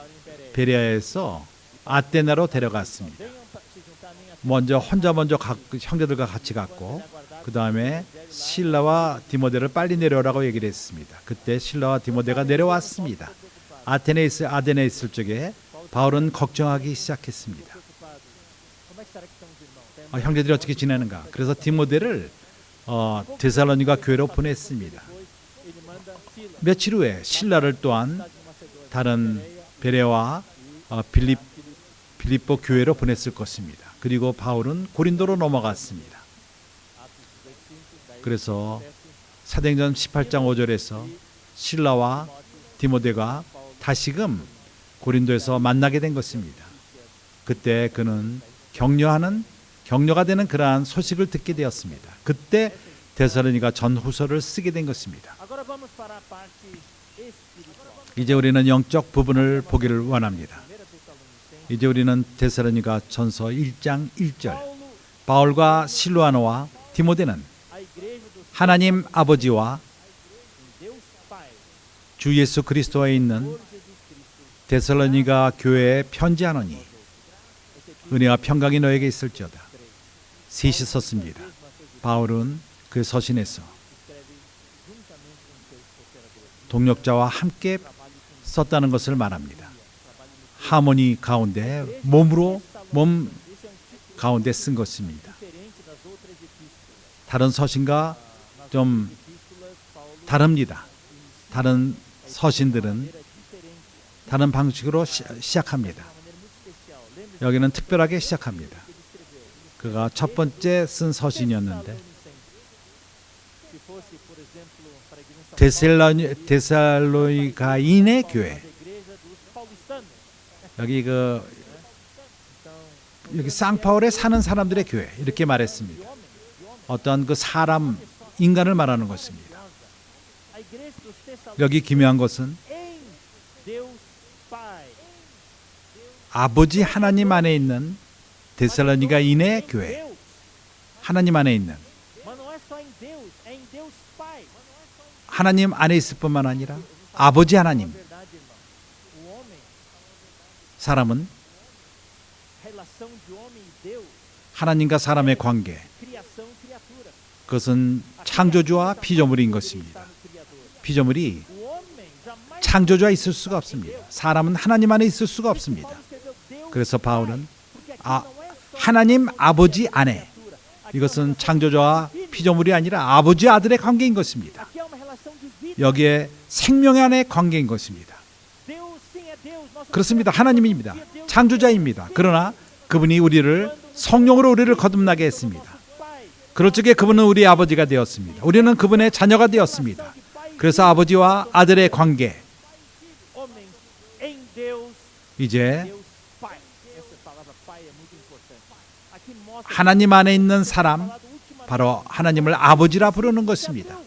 베레아에서 아테나로 데려갔습니다. 먼저 형제들과 같이 갔고 그 다음에 실라와 디모데를 빨리 내려오라고 얘기를 했습니다. 그때 실라와 디모데가 내려왔습니다. 아덴에 있을 적에 바울은 걱정하기 시작했습니다. 형제들이 어떻게 지내는가? 그래서 디모데를 데살로니가 교회로 보냈습니다. 며칠 후에 실라를 또한 다른 베레아와 빌립보 교회로 보냈을 것입니다. 그리고 바울은 고린도로 넘어갔습니다. 그래서 사도행전 18장 5절에서 실라와 디모데가 다시금 고린도에서 만나게 된 것입니다. 그때 그는 격려가 되는 그러한 소식을 듣게 되었습니다. 그때 데살로니가 전후서를 쓰게 된 것입니다. 이제 우리는 영적 부분을 보기를 원합니다. 이제 우리는 데살로니가 전서 1장 1절 바울과 실로아노와 디모데는 하나님 아버지와 주 예수 그리스도에 있는 데살로니가 교회에 편지하노니 은혜와 평강이 너에게 있을지어다. 셋이 썼습니다. 바울은 그 서신에서 동력자와 함께 썼다는 것을 말합니다. 하모니 가운데 몸 가운데 쓴 것입니다. 다른 서신과 좀 다릅니다. 다른 서신들은 다른 방식으로 시작합니다. 여기는 특별하게 시작합니다. 그가 첫 번째 쓴 서신이었는데 데살로니가인의 교회, 여기 상파울에 사는 사람들의 교회 이렇게 말했습니다. 어떠한 그 사람, 인간을 말하는 것입니다. 여기 기묘한 것은 아버지 하나님 안에 있는 데살로니가인의 교회, 하나님 안에 있는, 하나님 안에 있을 뿐만 아니라 아버지 하나님, 사람은 하나님과 사람의 관계, 그것은 창조주와 피조물인 것입니다. 피조물이 창조주와 있을 수가 없습니다. 사람은 하나님 안에 있을 수가 없습니다. 그래서 바울은 하나님 아버지 안에, 이것은 창조주와 피조물이 아니라 아버지 아들의 관계인 것입니다. 여기에 생명 안의 관계인 것입니다. 그렇습니다. 하나님입니다. 창조자입니다. 그러나 그분이 우리를 성령으로 우리를 거듭나게 했습니다. 그럴 적에 그분은 우리의 아버지가 되었습니다. 우리는 그분의 자녀가 되었습니다. 그래서 아버지와 아들의 관계, 이제 하나님 안에 있는 사람, 바로 하나님을 아버지라 부르는 것입니다.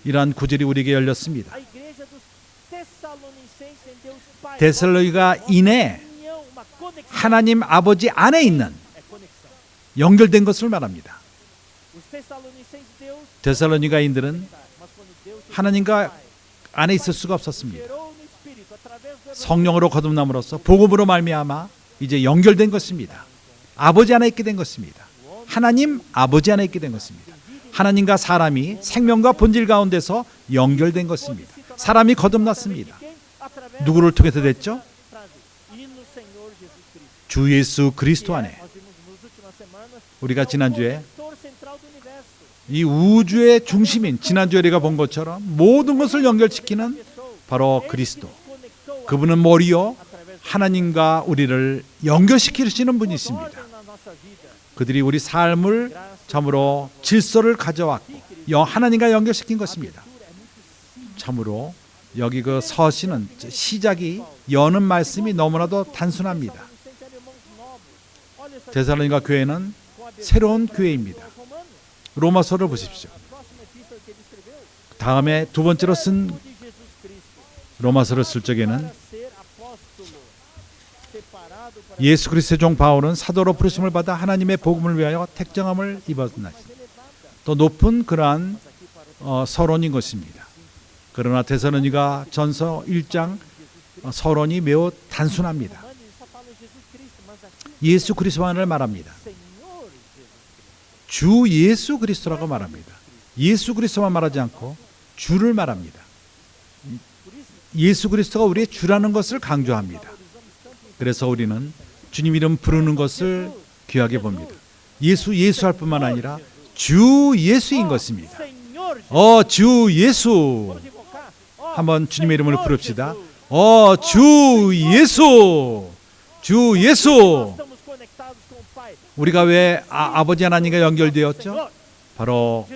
이러한 구절이 우리에게 열렸습니다. 데살로니가인의 하나님 아버지 안에 있는 연결된 것을 말합니다. 데살로니가인들은 하나님과 안에 있을 수가 없었습니다. 성령으로 거듭남으로써 복음으로 말미암아 이제 연결된 것입니다. 아버지 안에 있게 된 것입니다. 하나님 아버지 안에 있게 된 것입니다. 하나님과 사람이 생명과 본질 가운데서 연결된 것입니다. 사람이 거듭났습니다. 누구를 통해서 됐죠? 주 예수 그리스도 안에. 우리가 지난주에 이 우주의 중심인, 지난주에 우리가 본 것처럼 모든 것을 연결시키는 바로 그리스도, 그분은 머리요 하나님과 우리를 연결시키시는 분이십니다. 그들이 우리 삶을 참으로 질서를 가져왔고 하나님과 연결시킨 것입니다. 참으로 여기 그 서신은 시작이, 여는 말씀이 너무나도 단순합니다. 데살로니가 교회는 새로운 교회입니다. 로마서를 보십시오. 다음에 두 번째로 쓴 로마서를 쓸 적에는 예수 그리스도의 종 바울은 사도로 부르심을 받아 하나님의 복음을 위하여 택정함을 입었나니, 또 높은 그러한 서론인 것입니다. 그러나 데살로니가 전서 1장 서론이 매우 단순합니다. 예수 그리스도만을 말합니다. 주 예수 그리스도라고 말합니다. 예수 그리스도만 말하지 않고 주를 말합니다. 예수 그리스도가 우리의 주라는 것을 강조합니다. 그래서 우리는 주님 이름 부르는 것을 귀하게 봅니다. 예수 할 뿐만 아니라 주 예수인 것입니다. 주 예수. 한번 주님의 이름을 부릅시다. 주 예수. 주 예수. 우리가 왜 아버지 하나님과 연결되었죠? 바로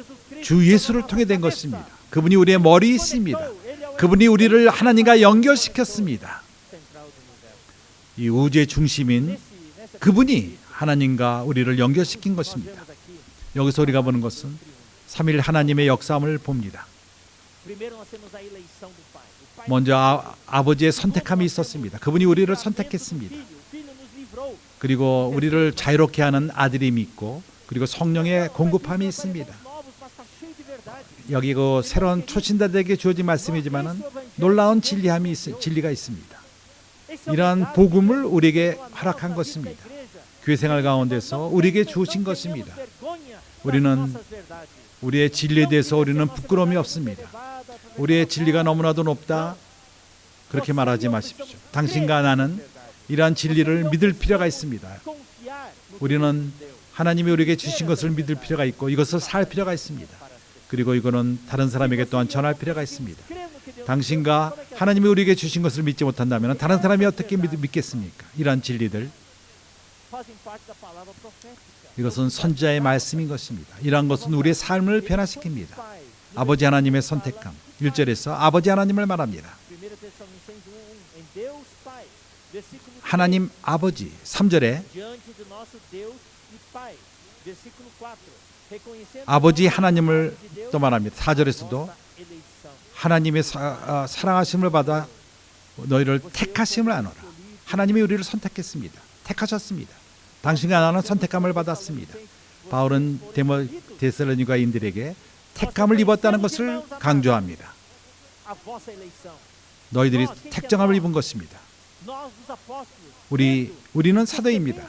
주 예수를 통해 된 것입니다. 그분이 우리의 머리이십니다. 그분이 우리를 하나님과 연결시켰습니다. 이 우주의 중심인 그분이 하나님과 우리를 연결시킨 것입니다. 여기서 우리가 보는 것은 삼위일 하나님의 역사함을 봅니다. 먼저 아버지의 선택함이 있었습니다. 그분이 우리를 선택했습니다. 그리고 우리를 자유롭게 하는 아들임이 있고, 그리고 성령의 공급함이 있습니다. 여기 그 새로운 초신자들에게 주어진 말씀이지만은 놀라운 진리가 있습니다. 이러한 복음을 우리에게 허락한 것입니다. 교회 생활 가운데서 우리에게 주신 것입니다. 우리는 우리의 진리에 대해서 우리는 부끄러움이 없습니다. 우리의 진리가 너무나도 높다, 그렇게 말하지 마십시오. 당신과 나는 이러한 진리를 믿을 필요가 있습니다. 우리는 하나님이 우리에게 주신 것을 믿을 필요가 있고 이것을 살 필요가 있습니다. 그리고 이거는 다른 사람에게 또한 전할 필요가 있습니다. 당신과 하나님이 우리에게 주신 것을 믿지 못한다면 다른 사람이 어떻게 믿겠습니까? 이러한 진리들, 이것은 선지자의 말씀인 것입니다. 이러한 것은 우리의 삶을 변화시킵니다. 아버지 하나님의 선택감, 1절에서 아버지 하나님을 말합니다. 하나님 아버지, 3절에 아버지 하나님을 또 말합니다. 4절에서도 하나님의 사랑하심을 받아 너희를 택하심을 아노라. 하나님이 우리를 선택했습니다. 택하셨습니다. 당신과 나는 선택감을 받았습니다. 바울은 데살로니가인들에게 택감을 입었다는 것을 강조합니다. 너희들이 택정함을 입은 것입니다. 우리는 사도입니다.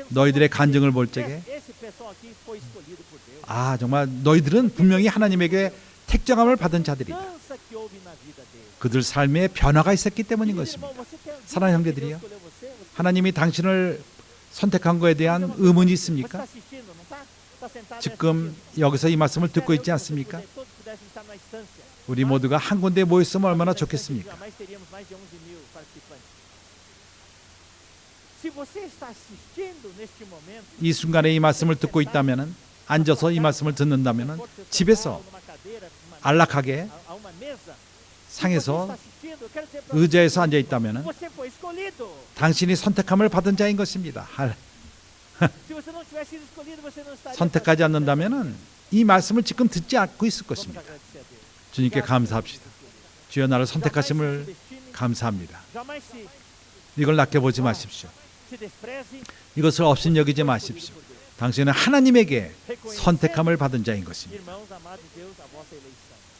너희들의 간증을 볼 적에 정말 너희들은 분명히 하나님에게 택정함을 받은 자들이다. 그들 삶에 변화가 있었기 때문인 것입니다. 사랑하는 형제들이요, 하나님이 당신을 선택한 것에 대한 의문이 있습니까? 지금 여기서 이 말씀을 듣고 있지 않습니까? 우리 모두가 한 군데에 모였으면 얼마나 좋겠습니까? 이 순간에 이 말씀을 듣고 있다면, 앉아서 이 말씀을 듣는다면, 집에서 안락하게 상에서 의자에서 앉아 있다면 당신이 선택함을 받은 자인 것입니다. 선택하지 않는다면 이 말씀을 지금 듣지 않고 있을 것입니다. 주님께 감사합시다. 주여, 나를 선택하심을 감사합니다. 이걸 낮게 보지 마십시오. 이것을 업신여기지 마십시오. 당신은 하나님에게 선택함을 받은 자인 것입니다.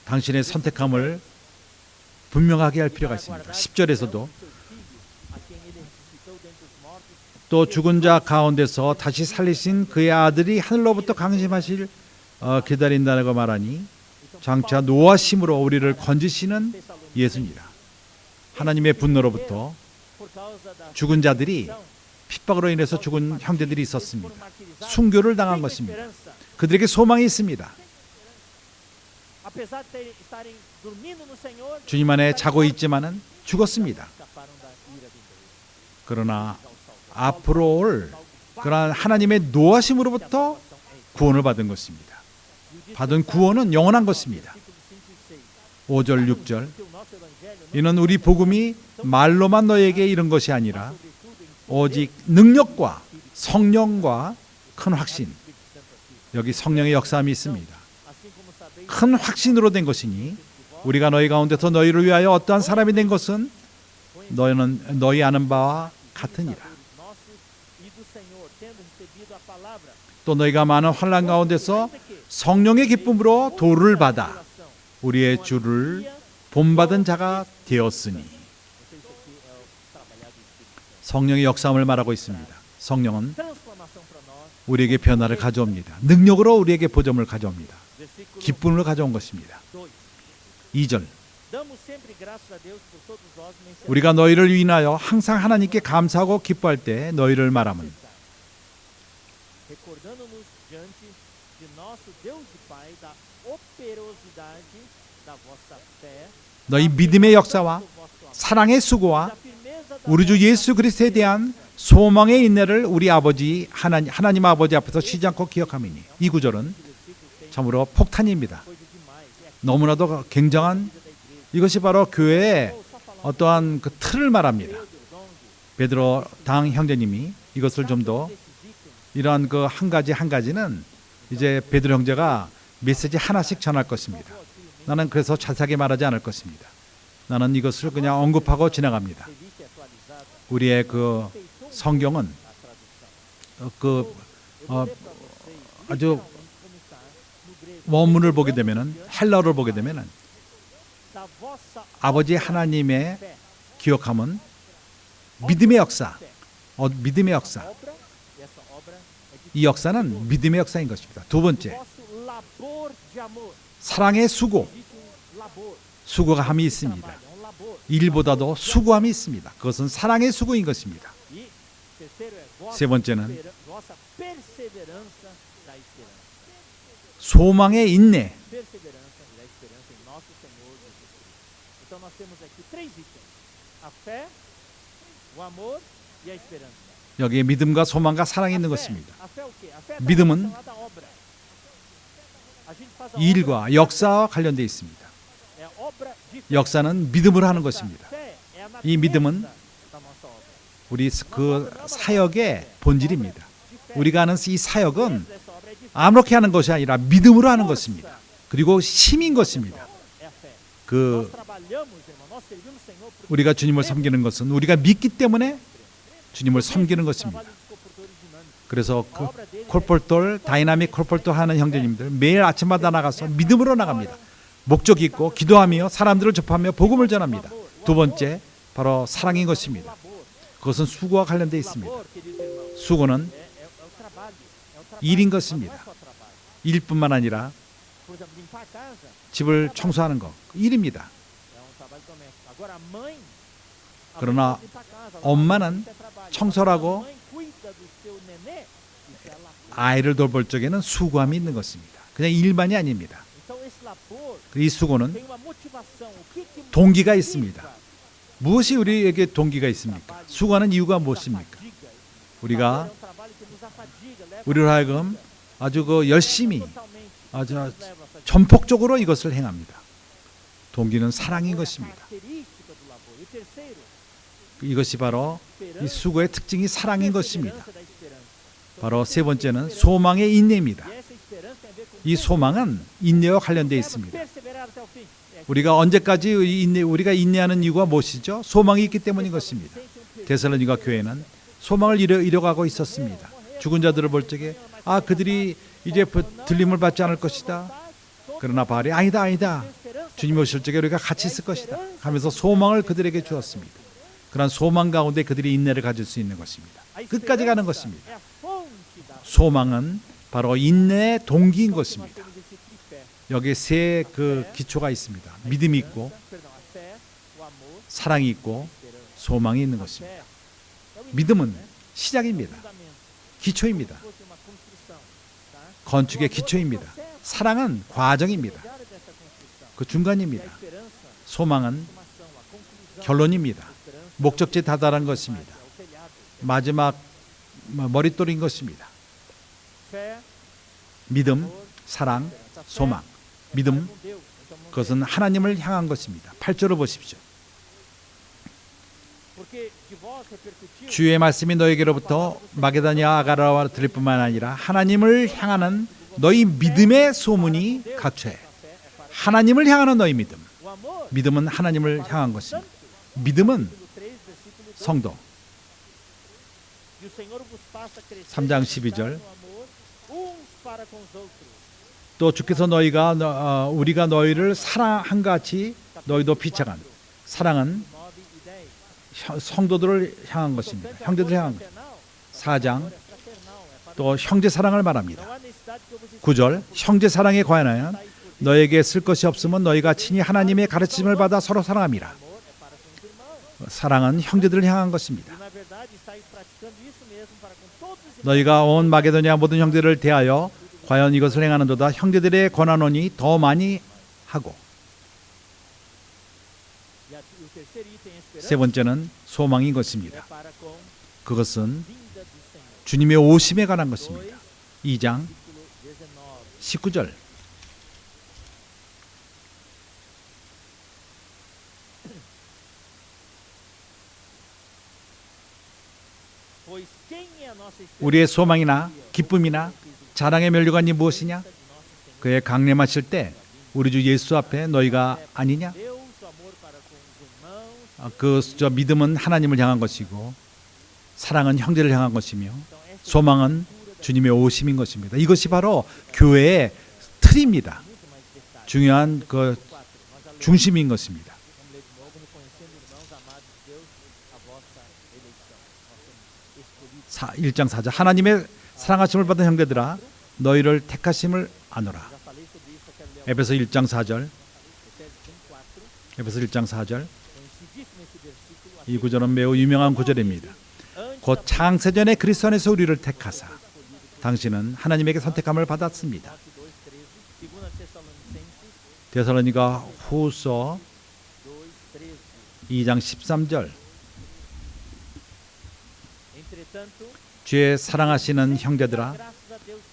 당신의 선택함을 분명하게 할 필요가 있습니다. 10절에서도 또 죽은 자 가운데서 다시 살리신 그의 아들이 하늘로부터 강림하실 기다린다고 말하니 장차 노하심으로 우리를 건지시는 예수니라. 하나님의 분노로부터 죽은 자들이 핍박으로 인해서 죽은 형제들이 있었습니다. 순교를 당한 것입니다. 그들에게 소망이 있습니다. 주님 안에 자고 있지만은 죽었습니다. 그러나 앞으로 올 그러한 하나님의 노하심으로부터 구원을 받은 것입니다. 받은 구원은 영원한 것입니다. 5절 6절 이는 우리 복음이 말로만 너에게 이른 것이 아니라 오직 능력과 성령과 큰 확신, 여기 성령의 역사함이 있습니다. 큰 확신으로 된 것이니 우리가 너희 가운데서 너희를 위하여 어떠한 사람이 된 것은 너희는 너희 아는 바와 같으니라. 또 너희가 많은 환난 가운데서 성령의 기쁨으로 도를 받아 우리의 주를 본받은 자가 되었으니. 성령의 역사함을 말하고 있습니다. 성령은 우리에게 변화를 가져옵니다. 능력으로 우리에게 보점을 가져옵니다. 기쁨을 가져온 것입니다. 2절 우리가 너희를 위하여 항상 하나님께 감사하고 기뻐할 때 너희를 말하면 너희 믿음의 역사와 사랑의 수고와 우리 주 예수 그리스도에 대한 소망의 인내를 우리 아버지 하나님 아버지 앞에서 쉬지 않고 기억함이니. 이 구절은 참으로 폭탄입니다. 너무나도 굉장한, 이것이 바로 교회의 어떠한 그 틀을 말합니다. 베드로 당 형제님이 이것을 좀 더 이러한 그 한 가지는 이제 베드로 형제가 메시지 하나씩 전할 것입니다. 나는 그래서 자세하게 말하지 않을 것입니다. 나는 이것을 그냥 언급하고 지나갑니다. 우리의 그 성경은 아주 원문을 보게 되면은, 헬라어를 보게 되면은 아버지 하나님의 기억함은 믿음의 역사, 믿음의 역사. 이 역사는 믿음의 역사인 것입니다. 두 번째, 사랑의 수고, 수고가 함이 있습니다. 일보다도 수고함이 있습니다. 그것은 사랑의 수고인 것입니다. 세 번째는 소망의 인내. 여기에 믿음과 소망과 사랑이 있는 것입니다. 믿음은 일과 역사와 관련되어 있습니다. 역사는 믿음으로 하는 것입니다. 이 믿음은 우리 그 사역의 본질입니다. 우리가 하는 이 사역은 아무렇게 하는 것이 아니라 믿음으로 하는 것입니다. 그리고 힘인 것입니다. 우리가 주님을 섬기는 것은 우리가 믿기 때문에 주님을 섬기는 것입니다. 그래서 그 콜폴톨, 다이나믹 콜폴톨 하는 형제님들 매일 아침마다 나가서 믿음으로 나갑니다. 목적이 있고 기도하며 사람들을 접하며 복음을 전합니다. 두 번째 바로 사랑인 것입니다. 그것은 수고와 관련되어 있습니다. 수고는 일인 것입니다. 일뿐만 아니라 집을 청소하는 것 일입니다. 그러나 엄마는 청소라고 아이를 돌볼 적에는 수고함이 있는 것입니다. 그냥 일만이 아닙니다. 이 수고는 동기가 있습니다. 무엇이 우리에게 동기가 있습니까? 수고하는 이유가 무엇입니까? 우리로 하여금 아주 열심히 아주 전폭적으로 이것을 행합니다. 동기는 사랑인 것입니다. 이것이 바로 이 수고의 특징이 사랑인 것입니다. 바로 세 번째는 소망의 인내입니다. 이 소망은 인내와 관련되어 있습니다. 우리가 언제까지 우리가 인내하는 이유가 무엇이죠? 소망이 있기 때문인 것입니다. 데살로니가 교회는 소망을 잃어가고 있었습니다. 죽은 자들을 볼 적에 그들이 이제 들림을 받지 않을 것이다. 그러나 바울이 아니다. 주님 오실 적에 우리가 같이 있을 것이다 하면서 소망을 그들에게 주었습니다. 그런 소망 가운데 그들이 인내를 가질 수 있는 것입니다. 끝까지 가는 것입니다. 소망은 바로 인내의 동기인 것입니다. 여기에 세 기초가 있습니다. 믿음이 있고 사랑이 있고 소망이 있는 것입니다. 믿음은 시작입니다. 기초입니다. 건축의 기초입니다. 사랑은 과정입니다. 그 중간입니다. 소망은 결론입니다. 목적지에 다다른 것입니다. 마지막 머릿돌인 것입니다. 믿음, 사랑, 소망. 믿음, 그것은 하나님을 향한 것입니다. 8절을 보십시오. 주의 말씀이 너에게로부터 마게도냐 아가라와 들릴 뿐만 아니라 하나님을 향하는 너희 믿음의 소문이 각처에. 하나님을 향하는 너희 믿음. 믿음은 하나님을 향한 것입니다. 믿음은 성도. 3장 12절. 또 주께서 우리가 너희를 사랑한 같이 너희도 피차간. 사랑은 성도들을 향한 것입니다. 형제들을 향한 것. 4장 또 형제 사랑을 말합니다. 9절 형제 사랑에 관하여 너에게 쓸 것이 없으면 너희가 친히 하나님의 가르침을 받아 서로 사랑함이라. 사랑은 형제들을 향한 것입니다. 너희가 온 마게도냐 모든 형제를 대하여 과연 이것을 행하는도다. 형제들의 권한원이 더 많이 하고. 세 번째는 소망인 것입니다. 그것은 주님의 오심에 관한 것입니다. 2장 19절. 우리의 소망이나 기쁨이나 자랑의 면류관이 무엇이냐? 그의 강림하실 때 우리 주 예수 앞에 너희가 아니냐? 저 믿음은 하나님을 향한 것이고 사랑은 형제를 향한 것이며 소망은 주님의 오심인 것입니다. 이것이 바로 교회의 틀입니다. 중요한 중심인 것입니다. 1장 4절 하나님의 사랑하심을 받은 형제들아 너희를 택하심을 아노라. 에베소 1장 4절 이 구절은 매우 유명한 구절입니다. 곧 창세전에 그리스도 안에서 우리를 택하사 당신은 하나님에게 선택함을 받았습니다. 데살로니가 후서 2장 13절 주의 사랑하시는 형제들아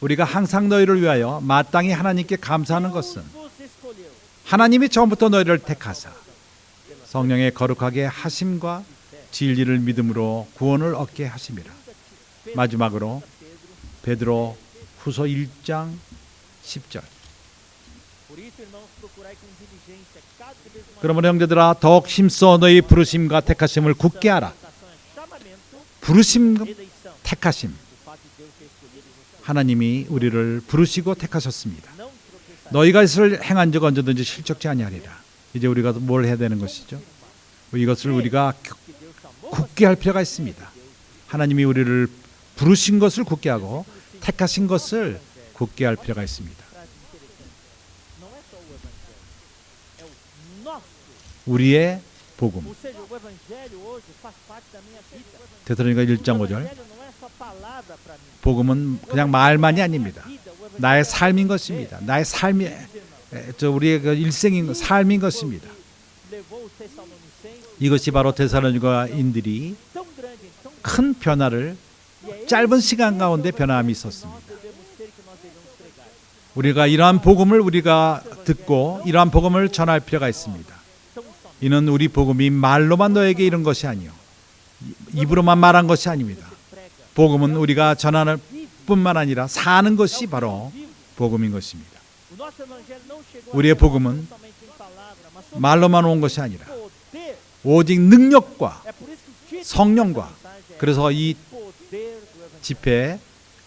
우리가 항상 너희를 위하여 마땅히 하나님께 감사하는 것은 하나님이 처음부터 너희를 택하사 성령의 거룩하게 하심과 진리를 믿음으로 구원을 얻게 하심이라. 마지막으로 베드로 후서 1장 10절 그러므로 형제들아 더욱 힘써 너희 부르심과 택하심을 굳게 하라. 부르심, 택하심. 하나님이 우리를 부르시고 택하셨습니다. 너희가 이것을 행한 적 언제든지 실족지 아니하리라. 이제 우리가 뭘 해야 되는 것이죠? 이것을 우리가 굳게 할 필요가 있습니다. 하나님이 우리를 부르신 것을 굳게 하고 택하신 것을 굳게 할 필요가 있습니다. 우리의 복음. 데살로니가 1장 5절 복음은 그냥 말만이 아닙니다. 나의 삶인 것입니다. 나의 삶이 우리의 그 일생인 삶인 것입니다. 이것이 바로 데살로니가인들이 큰 변화를 짧은 시간 가운데 변화함이 있었습니다. 우리가 이러한 복음을 우리가 듣고 이러한 복음을 전할 필요가 있습니다. 이는 우리 복음이 말로만 너에게 이른 것이 아니요 입으로만 말한 것이 아닙니다. 복음은 우리가 전하는 뿐만 아니라 사는 것이 바로 복음인 것입니다. 우리의 복음은 말로만 온 것이 아니라 오직 능력과 성령과 그래서 이 집회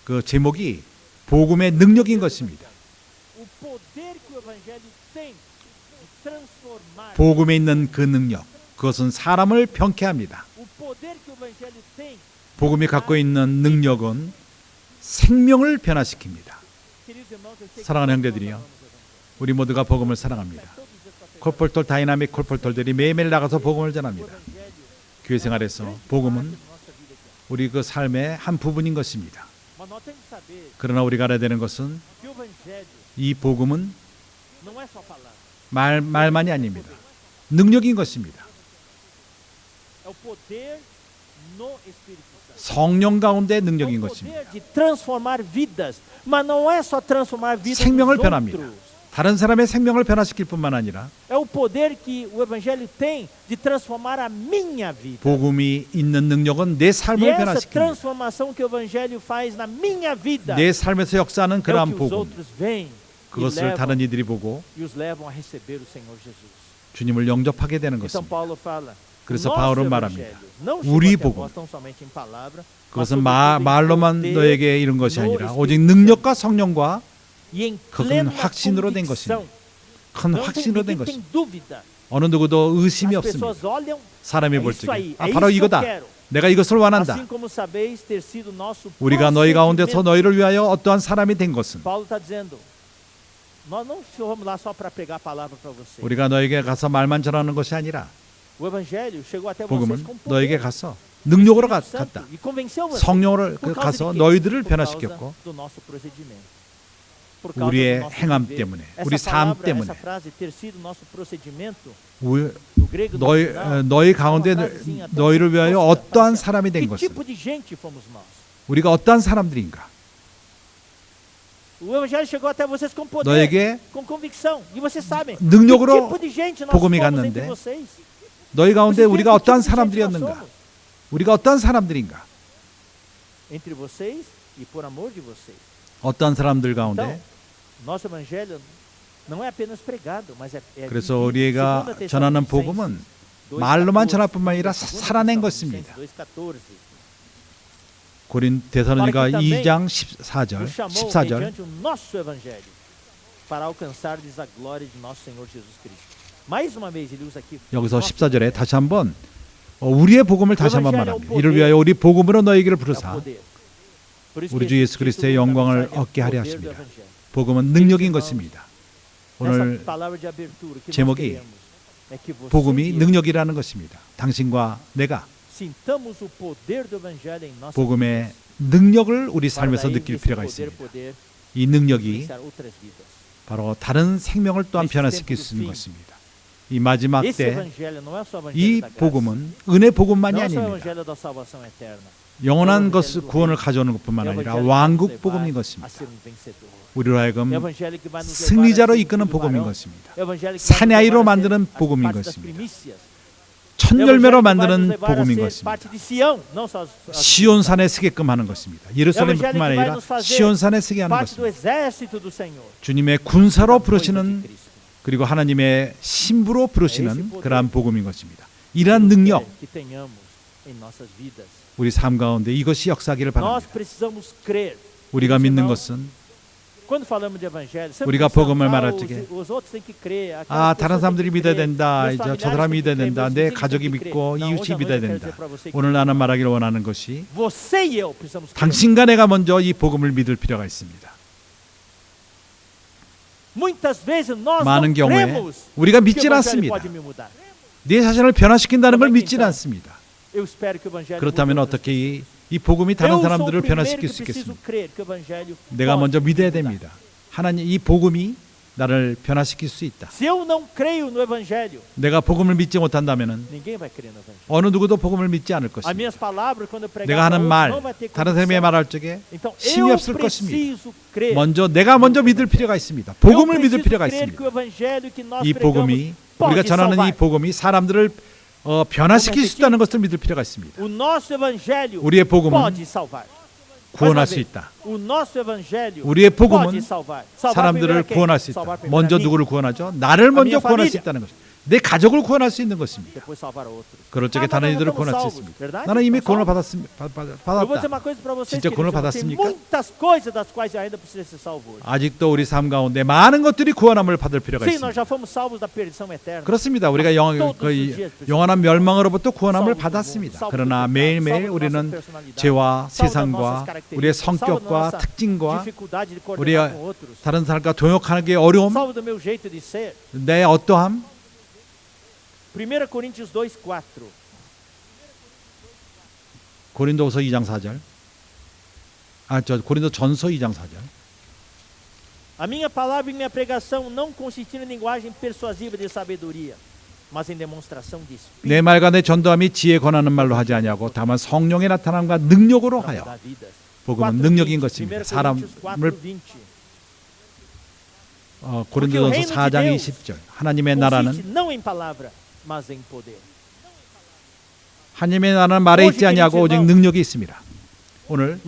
그 제목이 복음의 능력인 것입니다. 복음에 있는 그 능력 그것은 사람을 병케합니다. 복음이 갖고 있는 능력은 생명을 변화시킵니다. 사랑하는 형제들이요, 우리 모두가 복음을 사랑합니다. 콜폴톨 다이나믹 콜폴톨들이 매일매일 나가서 복음을 전합니다. 교회 생활에서 복음은 우리 그 삶의 한 부분인 것입니다. 그러나 우리가 알아야 되는 것은 이 복음은 말만이 아닙니다. 능력인 것입니다. 성령 가운데 능력인 것입니다. 생명을 변합니다. 다른 사람의 생명을 변화시킬 뿐만 아니라 복음이 있는 능력은 내 삶을 변화시킵니다. 내 삶에서 역사하는 그러한 복음 그것을 다른 이들이 보고 주님을 영접하게 되는 것입니다. 그래서 바울은 말합니다. 우리 복음 그것은 말로만 너에게 이른 것이 아니라 오직 능력과 성령과 큰 확신으로 된 것입니다. 큰 확신으로 된 것입니다. 어느 누구도 의심이 없습니다. 사람이 볼 적에 바로 이거다. 내가 이것을 원한다. 우리가 너희 가운데서 너희를 위하여 어떠한 사람이 된 것은 우리가 너에게 가서 말만 전하는 것이 아니라 복음은 너에게 가서 능력으로 갔다. 성령으로 가서 너희들을 변화시켰고 우리의 행함 때문에 우리 삶 때문에 너희 가운데 너희를 위하여 어떠한 사람이 된 것은 우리가 어떠한 사람들인가 너에게 능력으로 복음이 갔는데 너희 가운데 우리가 어떠한 사람들이었는가 우리가 어떠한 사람들인가 어떠한 사람들 가운데 그래서 우리가 전하는 복음은 말로만 전할 뿐만 아니라 살아낸 것입니다. 데살로니가 2장 14절 여기서 14절에 다시 한번 우리의 복음을 다시 한번 말합니다. 이를 위하여 우리 복음으로 너희에게 부르사 우리 주 예수 그리스도의 영광을 얻게 하려 하십니다. 복음은 능력인 것입니다. 오늘 제목이 복음이 능력이라는 것입니다. 당신과 내가 복음의 능력을 우리 삶에서 느낄 필요가 있습니다. 이 능력이 바로 다른 생명을 또한 변화시킬 수 있는 것입니다. 이 마지막 때 이 복음은 은혜 복음만이 아닙니다. 영원한 것을 구원을 가져오는 것뿐만 아니라 왕국 복음인 것입니다. 우리로 하여금 승리자로 이끄는 복음인 것입니다. 사내아이로 만드는 복음인 것입니다. 첫 열매로 만드는 복음인 것입니다. 시온산에 서게끔 하는 것입니다. 예루살렘뿐만 아니라 시온산에 서게 하는 것입니다. 주님의 군사로 부르시는 그리고 하나님의 신부로 부르시는 그러한 복음인 것입니다. 이러한 능력 우리 삶 가운데 이것이 역사하기를 바랍니다. 우리가 믿는 것은 우리가 복음을 말할 적에 다른 사람들이 믿어야 된다, 저 사람이 믿어야 된다, 내 가족이 믿고 이웃이 믿어야 된다. 오늘 나는 말하기를 원하는 것이 당신과 내가 먼저 이 복음을 믿을 필요가 있습니다. 많은 경우에 우리가 믿질 않습니다. 내 자신을 변화시킨다는 걸 믿질 않습니다. 그렇다면 어떻게 이 복음이 다른 사람들을 변화시킬 수 있겠습니까? 내가 먼저 믿어야 됩니다. 하나님, 이 복음이 나를 변화시킬 수 있다. 내가 복음을 믿지 못한다면 어느 누구도 복음을 믿지 않을 것입니다. 내가 하는 말, 다른 사람이 말할 적에 힘이 없을 것입니다. 내가 먼저 믿을 필요가 있습니다. 복음을 믿을 필요가 있습니다. 이 복음이, 우리가 전하는 이 복음이 사람들을 변화시킬 수 있다는 것을 믿을 필요가 있습니다. 우리의 복음은 구원할 수 있다. 우리의 복음은 사람들을 구원할 수 있다. 먼저 누구를 구원하죠? 나를 먼저 구원할 수 있다는 것입니다. 내 가족을 구원할 수 있는 것입니다. 그럴 적에 다른 이들을 구원할 수 있습니다. 나는 이미 구원을 받았다. 진짜 구원을 받았습니까? 아직도 우리 삶 가운데 많은 것들이 구원함을 받을 필요가 있습니다. 그렇습니다. 우리가 영원한 멸망으로부터 구원함을 받았습니다. 그러나 매일매일 우리는 죄와 세상과 우리의 성격과 특징과 우리가 다른 사람과 동역하기 어려움, 내 어떠함, 1 Coríntios 2:4. 고린도서 2장 4절. 고린도전서 2장 4절. A minha palavra e minha pregação não consistiram em linguagem persuasiva de sabedoria, mas em demonstração de espírito. 내 말과 내 전도함이 지혜 권하는 말로 하지 아니하고 다만 성령의 나타남과 능력으로 하여. 복음은 능력인 것입니다. 사람을 고린도전서 4장 20절. 하나님의 나라는 하나님의 나라는 말에 있지 아니하고 오직 능력이 있습니다. 오늘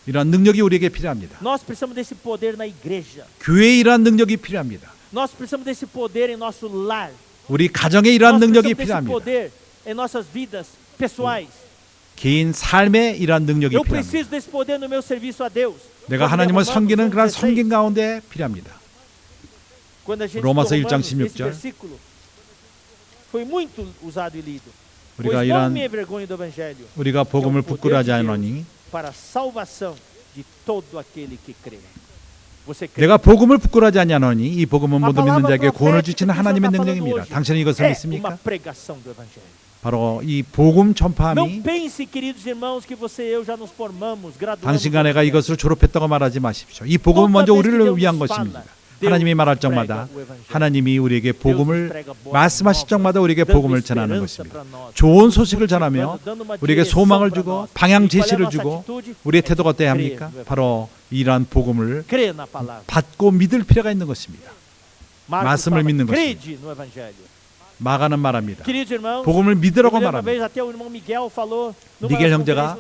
이러한 능력이 우리에게 필요합니다. 교회에 이러한 능력이 필요합니다. 우리 가정에 이러한 능력이 필요합니다. 개인 삶에 이러한 능력이 필요합니다. 내가 하나님을 섬기는 그런 섬김 가운데 필요합니다. 로마서 1장 16절. 우리가 이러한 우리가 복음을 부끄러워하지 않으니 내가 복음을 부끄러워하지 않으니 이 복음은 모든 믿는 자에게 구원을 주시는 하나님의 능력입니다. 당신은 이것을 믿습니까? 바로 이 복음 전파함이 당신과 내가 이것을 졸업했다고 말하지 마십시오. 이 복음은 먼저 우리를 위한 것입니다. 하나님이 말할 적마다 하나님이 우리에게 복음을 말씀하실 적마다 우리에게 복음을 전하는 것입니다. 좋은 소식을 전하며 우리에게 소망을 주고 방향 제시를 주고 우리의 태도가 어때야 합니까? 바로 이러한 복음을 받고 믿을 필요가 있는 것입니다. 말씀을 믿는 것입니다. 마가는 말합니다. 복음을 믿으라고 말합니다. 미겔 형제가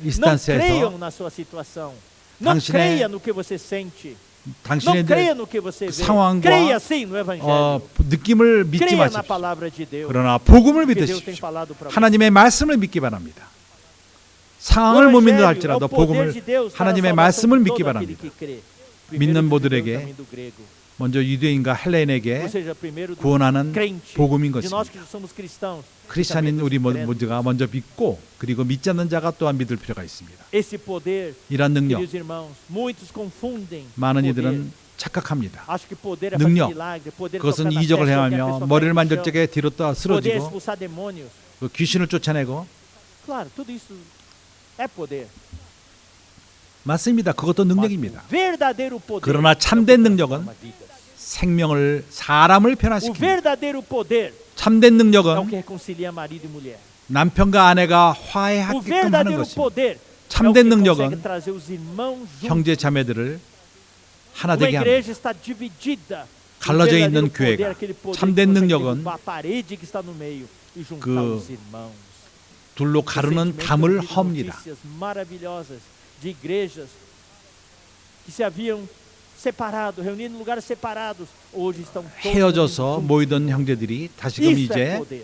이스탄스에서 당신의 상황과 느낌을 믿지 마십시오. 그러나 복음을 믿으십시오. 하나님의 말씀을 믿기 바랍니다. 상황을 못 믿는다 할지라도 복음을, 하나님의 말씀을 믿기 바랍니다. 믿는 모두에게, 먼저 유대인과 헬레인에게 구원하는 복음인 것입니다. 크리스찬인 우리 모두가 먼저 믿고 그리고 믿지 않는 자가 또한 믿을 필요가 있습니다. 이러한 능력, 많은 이들은 착각합니다. Acho que poder é 능력, fazer milagre, poder é 그것은 tocar na 이적을 testa de qualquer 행하며 pessoa 머리를 cair no 만질 chão, 적에 뒤로 떠 poder 쓰러지고 expulsar demônios. 그 귀신을 쫓아내고 Claro, tudo isso é poder. 맞습니다. 그것도 Mas 능력입니다. o verdadeiro poder 그러나 é o que 참된 능력은 transforma vidas. 생명을 사람을 O 변화시킵니다. verdadeiro poder 참된 é o 능력은 que reconcilia marido e mulher. 남편과 아내가 O 화해하게끔 하는 verdadeiro 것입니다. poder é o 참된 que consegue 능력은 trazer os irmãos juntos. 형제 자매들을 하나 Uma 되게 igreja 합니다. está dividida. O 갈라져 verdadeiro 있는 poder é 교회가 aquele poder 참된 que consegue 능력은 derrubar a parede que está no meio e juntar 그 os irmãos. 둘로 가르는 Recentemente, 담을 eu ouvi 헙니다. notícias maravilhosas de igrejas que se haviam separado, reunido em lugares separados, hoje estão todos 헤어져서 juntos. 모이던 형제들이 다시금 Isso é 이제 poder.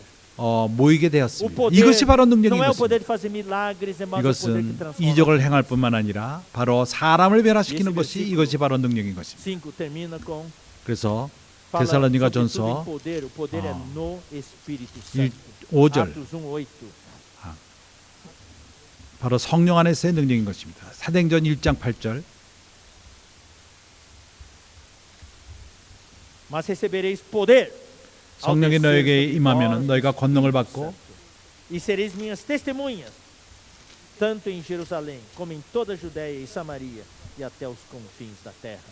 모이게 O 되었습니다. poder 이것이 바로 능력인 não é o 것입니다. poder de fazer milagres, é mais o poder que 이것은 transforma. 이적을 행할 뿐만 아니라 바로 사람을 변화시키는 예수 것이 versículo 이것이 바로 능력인 것입니다. 5 termina com 그래서 fala 데살로니가 sobre tudo em 전서 poder. O poder é no Espírito 1, Santo. 5절 Atos 1:8. 바로 성령 안에서의 능력인 것입니다. 사도행전 1장 8절 Mas recebereis poder ao 성령이 descer 너에게 sobre 임하면은 vós 너희가 o 권능을 Espírito 받고 Santo. E sereis minhas testemunhas, tanto em Jerusalém como em toda a Judéia e Samaria e até os confins da terra.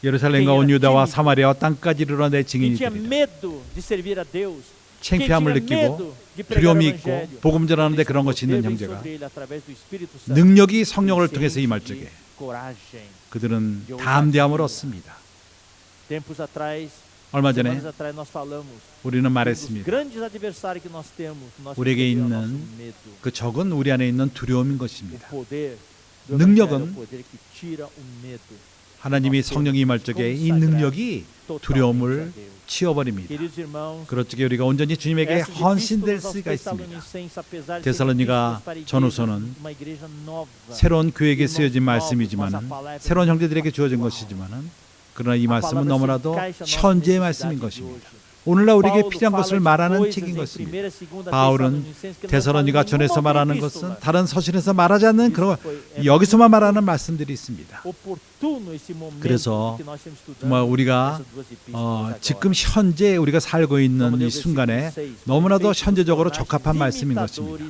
예루살렘과 온 유다와 사마리아와 땅까지 이르러 내 Quem 증인이 tinha 되리라. medo de servir a Deus, 창피함을 quem tinha 느끼고 medo de pregar o 두려움이 있고 evangelho, 복음 전하는데 esse 그런 것이 poder 있는 vem 형제가 sobre ele através do Espírito Santo. 능력이 성령을 Ele se 통해서 enche 임할 de 적에 coragem. 그들은 담대함을 얻습니다. Tempos atrás, 얼마 전에 semanas atrás nós falamos 우리는 um dos 말했습니다. grandes adversários que nós temos, nós 우리에게 percebemos o 있는 nosso medo. 그 적은 우리 안에 있는 두려움인 O 것입니다. poder do 능력은 evangelho é o poder que tira o medo 하나님이 성령이 임할 적에 이 능력이 totalmente a 두려움을 Deus. 치워버립니다. Queridos irmãos, 그럴 적에 우리가 온전히 주님에게 essas 헌신될 epístolas aos 수가 있습니다. Tessalonicenses, apesar de serem 데살로니가 epístolas para a igreja, 전후서는 uma igreja nova, 새로운 교회에게 irmãos 쓰여진 novos, 말씀이지만은 mas a palavra 새로운 형제들에게 주어진 atual. 것이지만은 그러나 이 A 말씀은 palavra se 너무나도 encaixa na nossa 현재의 necessidade 말씀인 de 것입니다. hoje. 오늘날 우리에게 Paulo 필요한 fala 것을 de 말하는 coisas 책인 em 것입니다. 1ª, 2ª 바울은 Tessalonicenses que não 데살로니가 fala em 전에서 nenhuma 말하는 outra 것은 epístola. 다른 서신에서 말하지 않는 그런 여기서만 말하는 말씀들이 있습니다. Oportuno esse momento 그래서 que nós estamos estudando 정말 우리가 essas duas epístolas agora. 지금 현재 우리가 살고 있는 이 순간에 너무나도 현재적으로 적합한 말씀인 것입니다.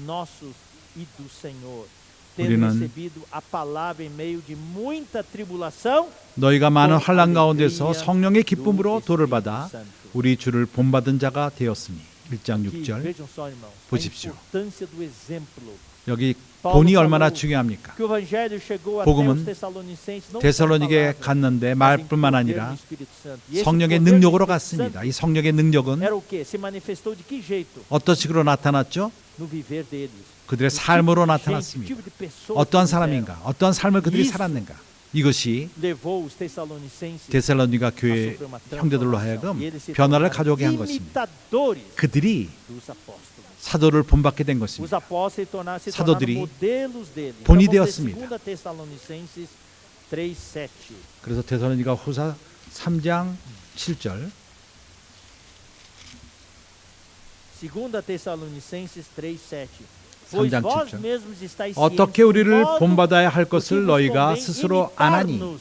nossos e do Senhor, tendo 우리는 recebido a palavra em meio de muita tribulação, 너희가 많은 com 환난 가운데서 alegria 성령의 do 기쁨으로 도를 받아 Espírito Santo. 우리 주를 본받은 자가 되었으니 1장 Aqui, 6절 vejam só, irmãos, a 보십시오. importância do exemplo. 여기 Paulo 본이 얼마나 falou 중요합니까? que o evangelho chegou até 복음은 os Tessalonicenses não 데살로니게 com palavra, 갔는데 mas em 말뿐만 poder 아니라 do Espírito Santo. E esse 성령의 poder do 능력으로 Espírito 갔습니다. Santo 이 성령의 능력은 era o quê? Se manifestou de que jeito? 어떤 식으로 나타났죠? No viver deles. 그들의 O tipo 삶으로 de gente, o 나타났습니다. tipo de pessoas 어떠한 que eles eram. 사람인가? 어떠한 삶을 그들이 Isso 살았는가? 이것이 levou os Tessalonicenses 데살로니가 a 교회 sofrer uma 형제들로 transformação. 하여금 E eles se 변화를 tornaram 가져오게 한 것입니다. imitadores 그들이 dos apóstolos. 사도를 본받게 된 Os 것입니다. apóstolos se tornaram 사도들이 modelos dele. 본이 Então, vamos ler 되었습니다. 2 Tessalonicenses 3:7. 그래서 데살로니가 후서 3장 7절 2 Tessalonicenses 3:7. Pois 3장 vós 7절 mesmos estáis 어떻게 cientes do 우리를 modo 본받아야 할 o que 것을 vos 너희가 convém 스스로 아나니 imitar-nos,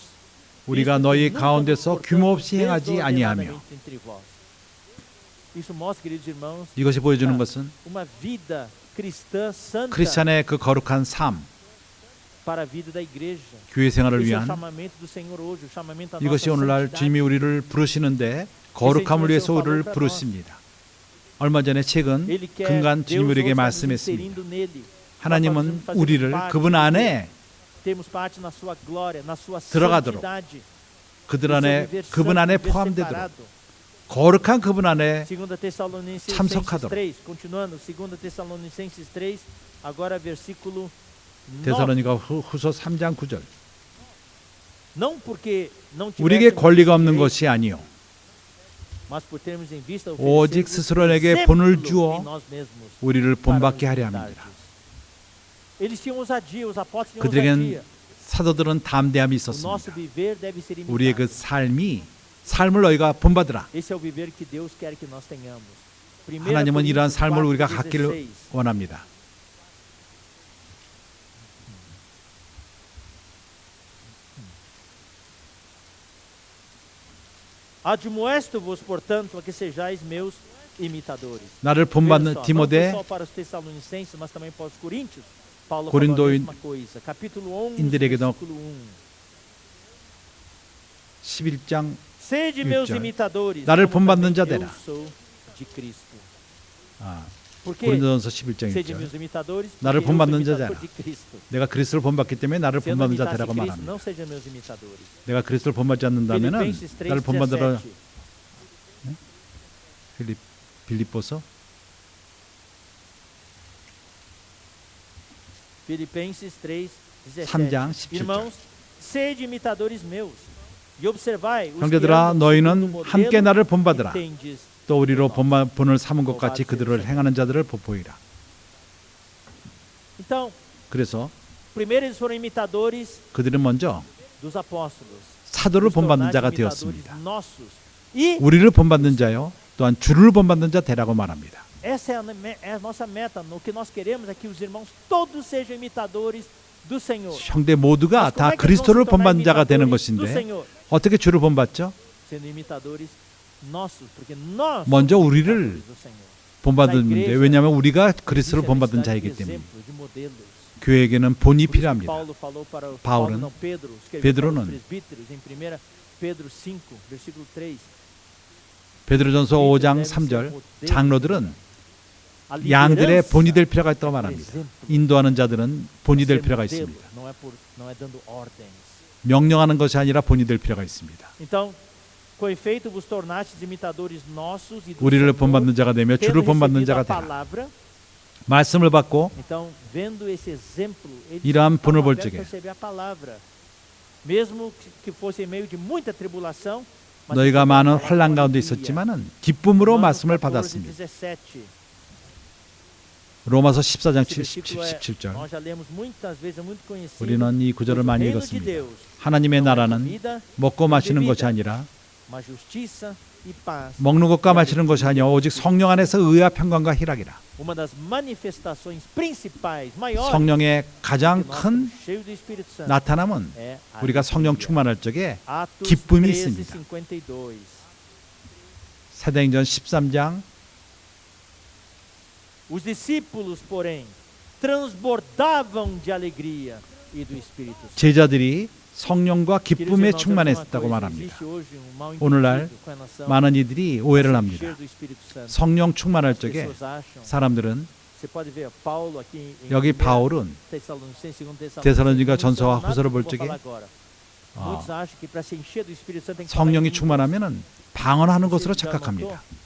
우리가 visto que 너희 nunca 가운데서 nos 규모 없이 portamos 행하지 아니하며 desordenadamente entre vós. Isso mostra, queridos irmãos, 이것이 보여주는 것은 uma vida cristã santa 크리스찬의 그 거룩한 삶, para a vida da igreja. 교회 생활을 Esse é o 위한 chamamento do Senhor hoje, o chamamento à 이것이 nossa 오늘날 santidade. 주님이 우리를 부르시는데 거룩함을 위해서 우리를 부르십니다. 얼마 전에 최근 Ele quer, 근간 Deus 주님이 우리에게 hoje está nos 말씀했습니다. inserindo nele. 하나님은 Fazendo 우리를 parte 그분 안에 Temos parte na sua glória, na sua 들어가도록, santidade. 그들 no seu 안에 viver 그분 santo, 안에 viver 포함되도록 separado. 거룩한 그분 안에 2 Tessalonicenses 참석하도록. 3, continuando, 2 Tessalonicenses 3, agora versículo 9. 데살로니가 후서 3장 9절 Não porque não 우리에게 tivéssemos 권리가 없는 direito, 것이 아니요 mas por termos em vista 오직 oferecer-vos 스스로에게 본을 exemplo 주어 em nós mesmos, 우리를 para 본받게 vos 하려 imitardes. 합니다. Eles tinham ousadia, os apóstolos tinham 그들에겐 ousadia. 사도들은 담대함이 O nosso 있었습니다. viver deve ser 우리의 그 imitado. 삶을 너희가 본받으라. Esse é o viver que Deus quer que nós tenhamos. 하나님은 이러한 삶을 우리가 4, 갖기를 16. 원합니다. Admoesto-vos, portanto, a que sejais meus imitadores. 나를 본받는 Não 디모데 só para os Tessalonicenses, mas também para os Coríntios. Paulo falou a 고린도인 mesma coisa. Capítulo 11, 인들에게도 versículo 1. 11장 Sede meus 6절. imitadores, 나를 como 본받는 também 자 eu 되라. sou de Cristo. 아, Porque 고린도전서 11장 sede 6절. meus imitadores, 나를 porque eu sou 본받는 자 imitador 되라. de Cristo. 내가 그리스도를 본받기 때문에 나를 Se eu não 본받는 자 imitasse 되라고 Cristo, 말합니다. não sejam meus imitadores. 내가 그리스도를 본받지 않는다면은 Filipenses 나를 본받으러 3:17. 빌립보서 Filipenses 3:17. 3장 17절. Irmãos, sede imitadores meus e observai os que 형제들아 andam 너희는 segundo o 함께 modelo 나를 que 본받으라. tendes. 또 우리로 본을 삼은 것 같이 그들을 행하는 자들을 보이라. Então, 그래서 primeiro eles foram imitadores 그들은 먼저 dos apóstolos. 사도를 Nos 본받는 tornaram 자가 imitadores 되었습니다. nossos. E 우리를 본받는 자요 또한 주를 본받는 자 되라고 말합니다. essa é a nossa meta. O que nós queremos é que os irmãos todos sejam imitadores do Senhor. 형제 모두가 Mas como 다 é que eles vão se 그리스도를 tornar 본받는 자가 되는 imitadores do 것인데 Senhor? 어떻게 주를 본받죠? Sendo imitadores nossos, porque nós 먼저 somos 우리를 imitadores do Senhor. 본받는데 왜냐하면 우리가 그리스도를 Existe a 본받은 necessidade 자이기 de 때문에 exemplos, de modelos. 교회에게는 본이 Por isso que 필요합니다. Paulo falou para 바울은 Paulo, não, Pedro, escreveu para 베드로는 os presbíteros em 1 Pedro 5, versículo 3. 베드로전서 5장 3절 장로들은 양들의 본이 될 필요가 있다고 말합니다. 인도하는 자들은 본이 될 필요가 있습니다. Não é dando ordens. 명령하는 것이 아니라 본이 될 필요가 있습니다. Então, com efeito vos tornastes imitadores nossos e do 우리를 Senhor, 본받는 자가 되며 tendo 주를 본받는 recebido 자가 a 되라. palavra. 말씀을 받고 Então, vendo esse exemplo, eles 이러한 본을 estavam 볼 abertos 적에 a receber a palavra, mesmo que fosse em meio de muita tribulação. mas 너희가 receberam a 많은 palavra 환난 com 가운데 alegria. 있었지만은 기쁨으로 Romanos 말씀을 14, 받았습니다. 17. 로마서 14장 Esse versículo 17절. nós já lemos muitas vezes, é muito conhecido. 우리는 이 구절을 Pois o 많이 reino de 읽었습니다. Deus 하나님의 não é 나라는 comida, 먹고 마시는 것이 아니라 mas justiça e paz. 먹는 것과 마시는 것이 아니라 오직 성령 안에서 의와 평강과 희락이라. Uma das manifestações principais, maiores, 성령의 que 가장 nós 큰 somos cheios do Espírito Santo, 나타남은 é a 우리가 성령 alegria. 충만할 적에 Atos 기쁨이 있습니다. 13:52. 사도행전 13장 Os discípulos, porém, transbordavam de alegria e do Espírito Santo. 제자들이 성령과 Queridos 기쁨에 irmãos, 충만했다고 uma coisa, 말합니다. existe hoje um mal 오늘날 entendido com relação 많은 이들이 오해를 ao 합니다. cheiro do Espírito Santo. 성령 충만할 As 적에 pessoas acham, 사람들은 você pode ver Paulo aqui em 여기 1 바울은 Tessalonicenses, 2 Tessalonicenses, 데살로니가 não 전서와 nada 후서를 que 볼 vou 적에 falar agora. 아, Muitos acham que para se encher do Espírito Santo tem que falar em 성령이 línguas. 충만하면은 방언하는 것으로 Você já 착각합니다. notou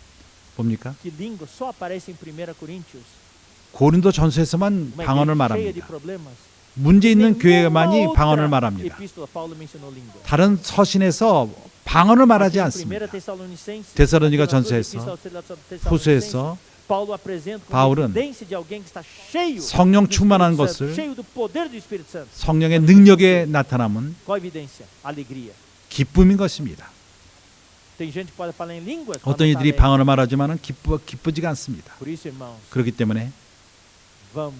봅니까? que língua só aparece em 1 Coríntios? 고린도 전서에서만 Uma 방언을 igreja cheia de 말합니다. problemas. 문제 있는 Nenhuma 교회만이 outra 방언을 말합니다. epístola Paulo mencionou língua. 다른 서신에서 방언을 말하지 Aqui em 않습니다. 1 Tessalonicenses, 데살로니가 aqui nas duas 전서에서, epístolas Tessalonicenses, 후서에서 Paulo apresenta como 바울은 evidência de alguém que está cheio 성령 do 충만한 Espírito Santo, 것을 cheio do poder do Espírito Santo. 성령의 능력의 나타남은 Qual a evidência? Alegria. 기쁨인 것입니다. Tem gente que pode falar em línguas, mas 어떤 não tá 이들이 alegre. 방언을 말하지만은 기쁘지가 않습니다. Por isso, irmãos, 그렇기 때문에 vamos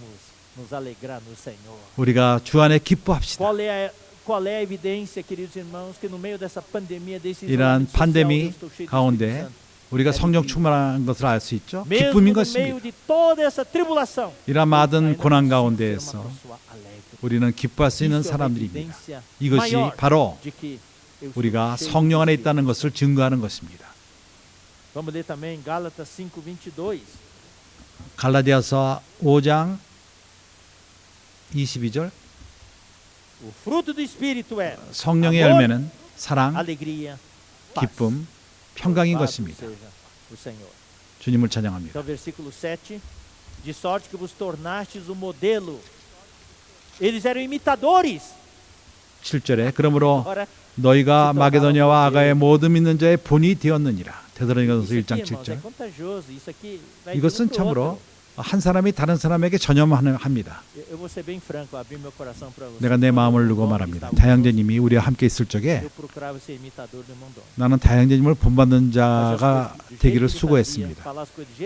nos alegrar no Senhor. 우리가 주 안에 기뻐합시다. Qual é a evidência, queridos irmãos, que no meio dessa pandemia, desse 이러한 isolamento social, 팬데믹 eu estou cheio do 가운데 Espírito Santo. 우리가 성령 충만한 것을 알 수 있죠. Mesmo 기쁨인 no meio 것입니다. de toda essa tribulação, 이러한 ainda 많은 고난 ser uma 가운데에서 pessoa alegre. 우리는 기뻐할 수 있는 Isso é uma 사람들입니다. evidência 이것이 maior 바로 de que eu estou 우리가 cheio do 성령 안에 Espírito. 있다는 것을 증거하는 것입니다. Vamos ler também Gálatas 5:22. 갈라디아서 5장 22절 O fruto do Espírito é 성령의 amor, 열매는 사랑, alegria, paz. 기쁨, 평강인 Louvado 것입니다. seja o Senhor. 주님을 찬양합니다. Então, versículo 7, de sorte que vos tornastes o modelo. Eles eram imitadores. 7절에 그러므로 Agora, 너희가 마게도냐와 아가의 모든 믿는 자의 본이 되었느니라. 데살로니가전서 isso 1장 aqui, irmãos, é 7절. contagioso. Isso aqui vai de um 이것은 pro 참으로 outro. 한 사람이 다른 사람에게 전염합니다. Eu vou ser bem franco, abrir meu coração para você. 내가 내 마음을 두고 말합니다. 다양제님이 우리와 함께 있을 적에 Eu procurava ser imitador do irmão Dom. 나는 다양제님을 본받는 자가 되기를 수고했습니다.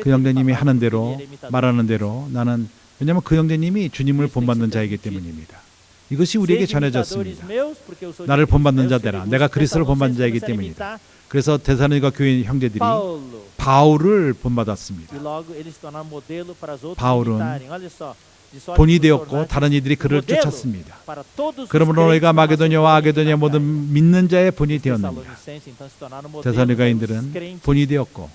그 형제님이 하는 대로 말하는 대로 나는 왜냐하면 그 형제님이 주님을 본받는 자이기 때문입니다. 이것이 우리에게 전해졌습니다. 나를 본받는 자들아, 내가 그리스도를 본받는 자이기 때문이다. 그래서 데살로니가 교회 형제들이 바울을 본받았습니다. 바울은 본이 되었고 다른 이들이 그를 쫓았습니다. 그러므로 너희가 마게도냐와 아게도냐 모든 믿는 자의 본이 되었느니라. 데살로니가인들은 본이 되었고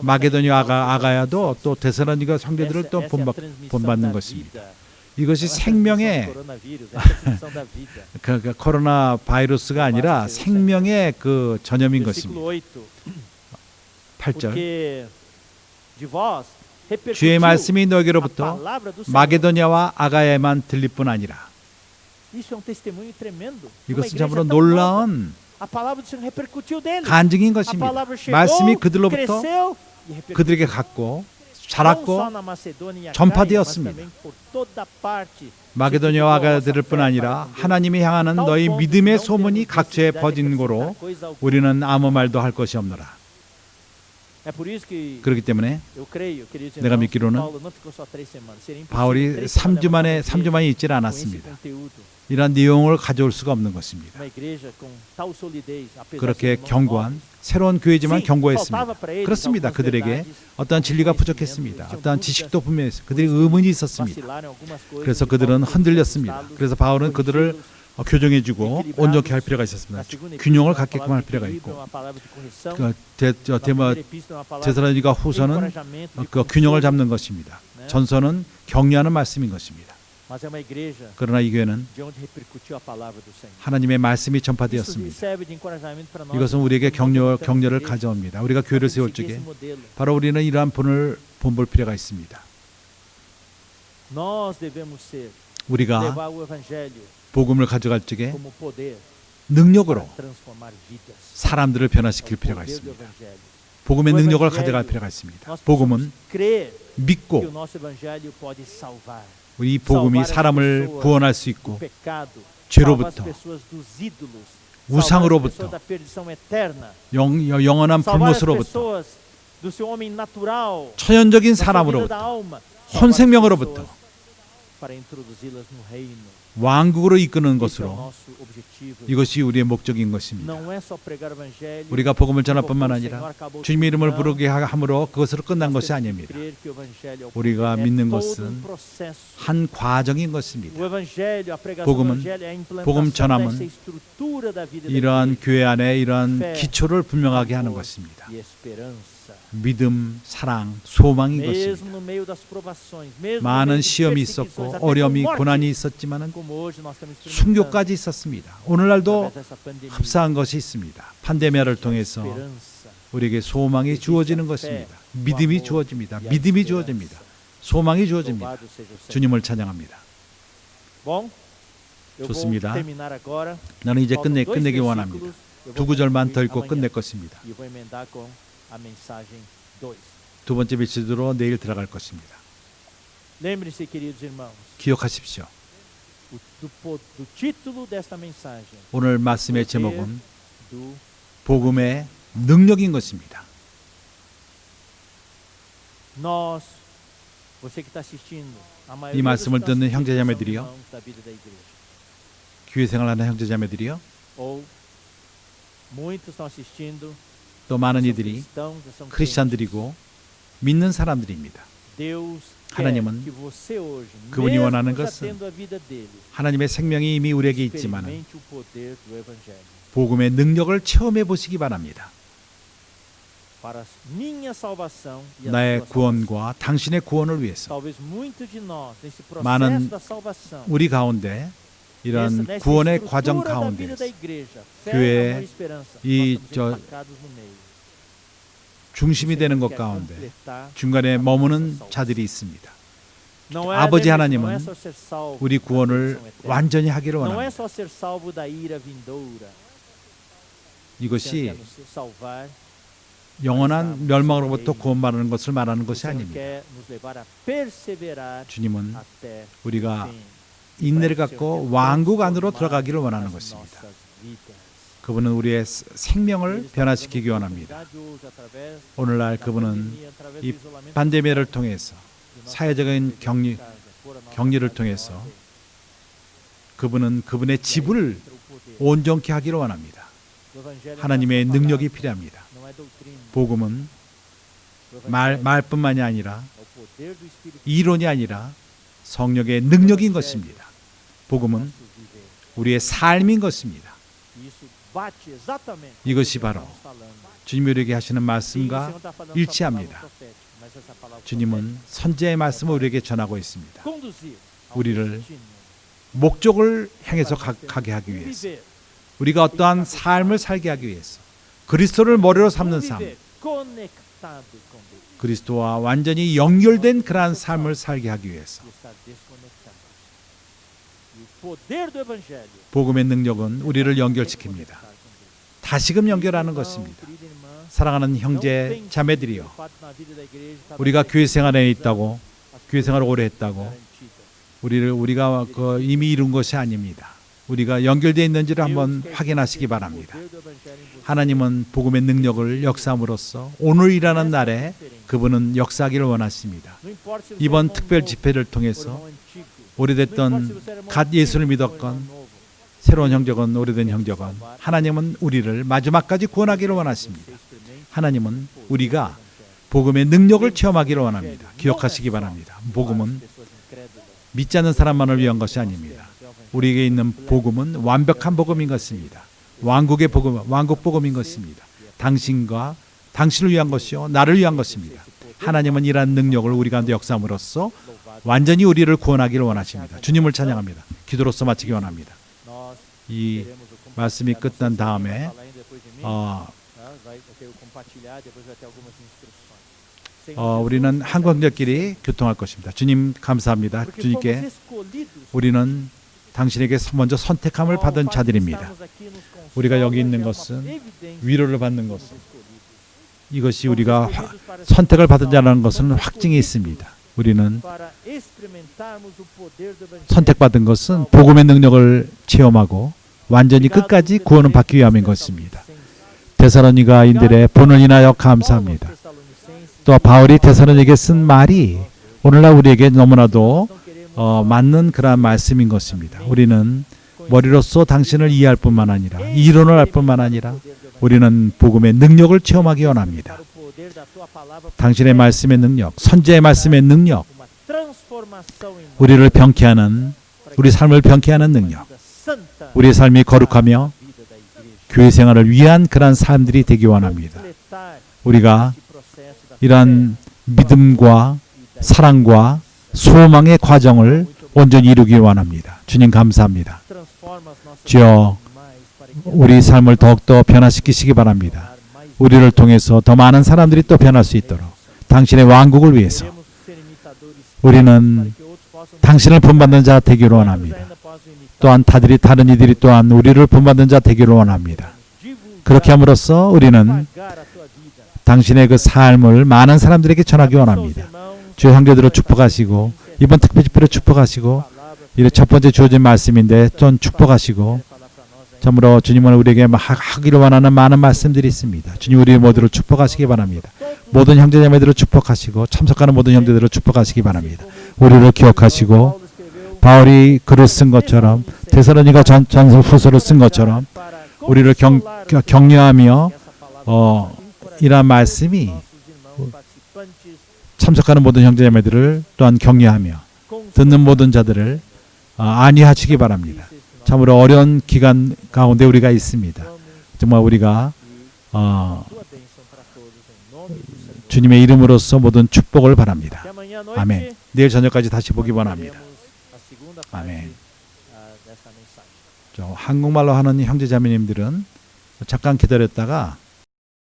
마게도냐 아가야도 또 데살로니가 형제들을 또 본받는 것입니다. 이것이 생명의 그 코로나 바이러스가 아니라 생명의 그 전염인 것입니다. 8절 주의 말씀이 너에게로부터 마게도냐와 아가야에만 들릴 뿐 아니라. 이것은 참으로 놀라운 간증인 것입니다. 말씀이 그들로부터 그들에게 갔고 자랐고 전파되었습니다. 마게도냐와 아가야 들을 뿐 아니라 하나님이 향하는 너희 믿음의 소문이 각처에 퍼진 고로 우리는 아무 말도 할 것이 없노라. 그렇기 때문에 내가 믿기로는 바울이 3주만에 있질 않았습니다. 이런 내용을 가져올 수가 없는 것입니다. 그렇게 견고한 새로운 교회지만 견고했습니다. 그렇습니다. 그들에게 어떠한 진리가 부족했습니다. 어떠한 지식도 분명했습니다. 그들이 의문이 있었습니다. 그래서 그들은 흔들렸습니다. 그래서 바울은 그들을 교정해주고 온전케 할 필요가 있었습니다. 균형을 갖게끔 할 필요가 있고 데살로니가 후서는 그 균형을 잡는 것입니다. 전서는 격려하는 말씀인 것입니다. 그러나 이 교회는 하나님의 말씀이 전파되었습니다. 이것은 우리에게 격려를 가져옵니다. 우리가 교회를 세울 적에 바로 우리는 이러한 본볼 필요가 있습니다. 우리가 복음을 가져갈 적에 능력으로 사람들을 변화시킬 필요가 있습니다. 복음의 능력을 가져갈 필요가 있습니다. 복음은 믿고 이 복음이 사람을 구원할 수 있고 죄로부터 우상으로부터 영원한 불못으로부터 천연적인 사람으로부터 혼생명으로부터 왕국으로 이끄는 것으로 이것이 우리의 목적인 것입니다. 우리가 복음을 전할 뿐만 아니라 주님의 이름을 부르게 함으로 그것으로 끝난 것이 아닙니다. 우리가 믿는 것은 한 과정인 것입니다. 복음 전함은 이러한 교회 안에 이러한 기초를 분명하게 하는 것입니다. 믿음, 사랑, 소망인 것입니다. 많은 시험이 있었고 어려움이 고난이 있었지만 순교까지 있었습니다. 오늘날도 흡사한 것이 있습니다. 판데미아를 통해서 우리에게 소망이 주어지는 것입니다. 믿음이 주어집니다. 믿음이 주어집니다. 소망이 주어집니다. 주님을 찬양합니다. 좋습니다. 나는 이제 끝내기 원합니다. 2구절만 더 읽고 끝낼 것입니다. 두 번째 메시지로 내일 들어갈 것입니다. 기억하십시오. 오늘 말씀의 제목은 복음의 능력인 것입니다. 이 말씀을 듣는 형제자매들이요, 교회 생활하는 형제자매들이요, 또 많은 이들이 크리스찬들이고 믿는 사람들입니다. 하나님은 그분이 원하는 것은 하나님의 생명이 이미 우리에게 있지만 복음의 능력을 체험해 보시기 바랍니다. 나의 구원과 당신의 구원을 위해서 많은 우리 가운데 이런 구원의 과정 가운데에서 교회의 중심이 되는 것 가운데 중간에 머무는 자들이 있습니다. 아버지 하나님은 우리 구원을 완전히 하기를 원합니다. 이것이 영원한 멸망으로부터 구원받는 것을 말하는 것이 아닙니다. 주님은 우리가 인내를 갖고 왕국 안으로 들어가기를 원하는 것입니다. 그분은 우리의 생명을 변화시키기 원합니다. 오늘날 그분은 이 팬데믹을 통해서 사회적인 격리를 통해서 그분은 그분의 집을 온전케 하기를 원합니다. 하나님의 능력이 필요합니다. 복음은 말뿐만이 아니라 이론이 아니라 성령의 능력인 것입니다. 복음은 우리의 삶인 것입니다. 이것이 바로 주님이 우리에게 하시는 말씀과 일치합니다. 주님은 선지자의 말씀을 우리에게 전하고 있습니다. 우리를 목적을 향해서 가게 하기 위해서, 우리가 어떠한 삶을 살게 하기 위해서, 그리스도를 머리로 삼는 삶, 그리스도와 완전히 연결된 그러한 삶을 살게 하기 위해서 복음의 능력은 우리를 연결시킵니다. 다시금 연결하는 것입니다. 사랑하는 형제 자매들이여, 우리가 교회 생활에 있다고, 교회 생활을 오래 했다고 우리가 이미 이룬 것이 아닙니다. 우리가 연결되어 있는지를 한번 확인하시기 바랍니다. 하나님은 복음의 능력을 역사함으로써 오늘 일하는 날에 그분은 역사하기를 원하십니다. 이번 특별 집회를 통해서 오래됐던 갓 예수를 믿었건 새로운 형제건 오래된 형제건 하나님은 우리를 마지막까지 구원하기를 원하십니다. 하나님은 우리가 복음의 능력을 체험하기를 원합니다. 기억하시기 바랍니다. 복음은 믿지 않는 사람만을 위한 것이 아닙니다. 우리에게 있는 복음은 완벽한 복음인 것입니다. 왕국의 복음, 왕국 복음인 것입니다. 당신과 당신을 위한 것이요, 나를 위한 것입니다. 하나님은 이러한 능력을 우리 가운데 역사함으로써 완전히 우리를 구원하기를 원하십니다. 주님을 찬양합니다. 기도로서 마치기 원합니다. 이 말씀이 끝난 다음에 우리는 한국인들끼리 교통할 것입니다. 주님 감사합니다. 주님께 우리는 당신에게 먼저 선택함을 받은 자들입니다. 우리가 여기 있는 것은 위로를 받는 것은, 이것이 우리가 선택을 받은 자라는 것은 확증이 있습니다. 우리는 선택받은 것은 복음의 능력을 체험하고 완전히 끝까지 구원을 받기 위함인 것입니다. 데살로니가인들의 본을 인하여 감사합니다. 또 바울이 데살로니가에게 쓴 말이 오늘날 우리에게 너무나도 맞는 그러한 말씀인 것입니다. 우리는 머리로서 당신을 이해할 뿐만 아니라 이론을 알 뿐만 아니라 우리는 복음의 능력을 체험하기 원합니다. 당신의 말씀의 능력, 선지자의 말씀의 능력, 우리를 병케하는, 우리 삶을 병케하는 능력, 우리의 삶이 거룩하며 교회 생활을 위한 그러한 삶들이 되기 원합니다. 우리가 이러한 믿음과 사랑과 소망의 과정을 온전히 이루기 원합니다. 주님 감사합니다. 주여, 우리 삶을 더욱더 변화시키시기 바랍니다. 우리를 통해서 더 많은 사람들이 또 변할 수 있도록 당신의 왕국을 위해서 우리는 당신을 본받는 자 되기를 원합니다. 또한 다른 이들이 또한 우리를 본받는 자 되기를 원합니다. 그렇게 함으로써 우리는 당신의 그 삶을 많은 사람들에게 전하기 원합니다. 주의 형제들을 축복하시고 이번 특별 집회를 축복하시고 이 첫 번째 주어진 말씀인데 좀 축복하시고 참으로 주님은 우리에게 하기를 원하는 많은 말씀들이 있습니다. 주님 우리 모두를 축복하시기 바랍니다. 모든 형제자매들을 축복하시고 참석하는 모든 형제들을 축복하시기 바랍니다. 우리를 기억하시고 바울이 글을 쓴 것처럼 데살로니가 전서 후서를 쓴 것처럼 우리를 격려하며 이러한 말씀이 참석하는 모든 형제자매들을 또한 격려하며 듣는 모든 자들을 안위하시기 바랍니다. 참으로 어려운 기간 가운데 우리가 있습니다. 정말 우리가 주님의 이름으로서 모든 축복을 바랍니다. 아멘. 내일 저녁까지 다시 보기 원합니다. 아멘. 한국말로 하는 형제자매님들은 잠깐 기다렸다가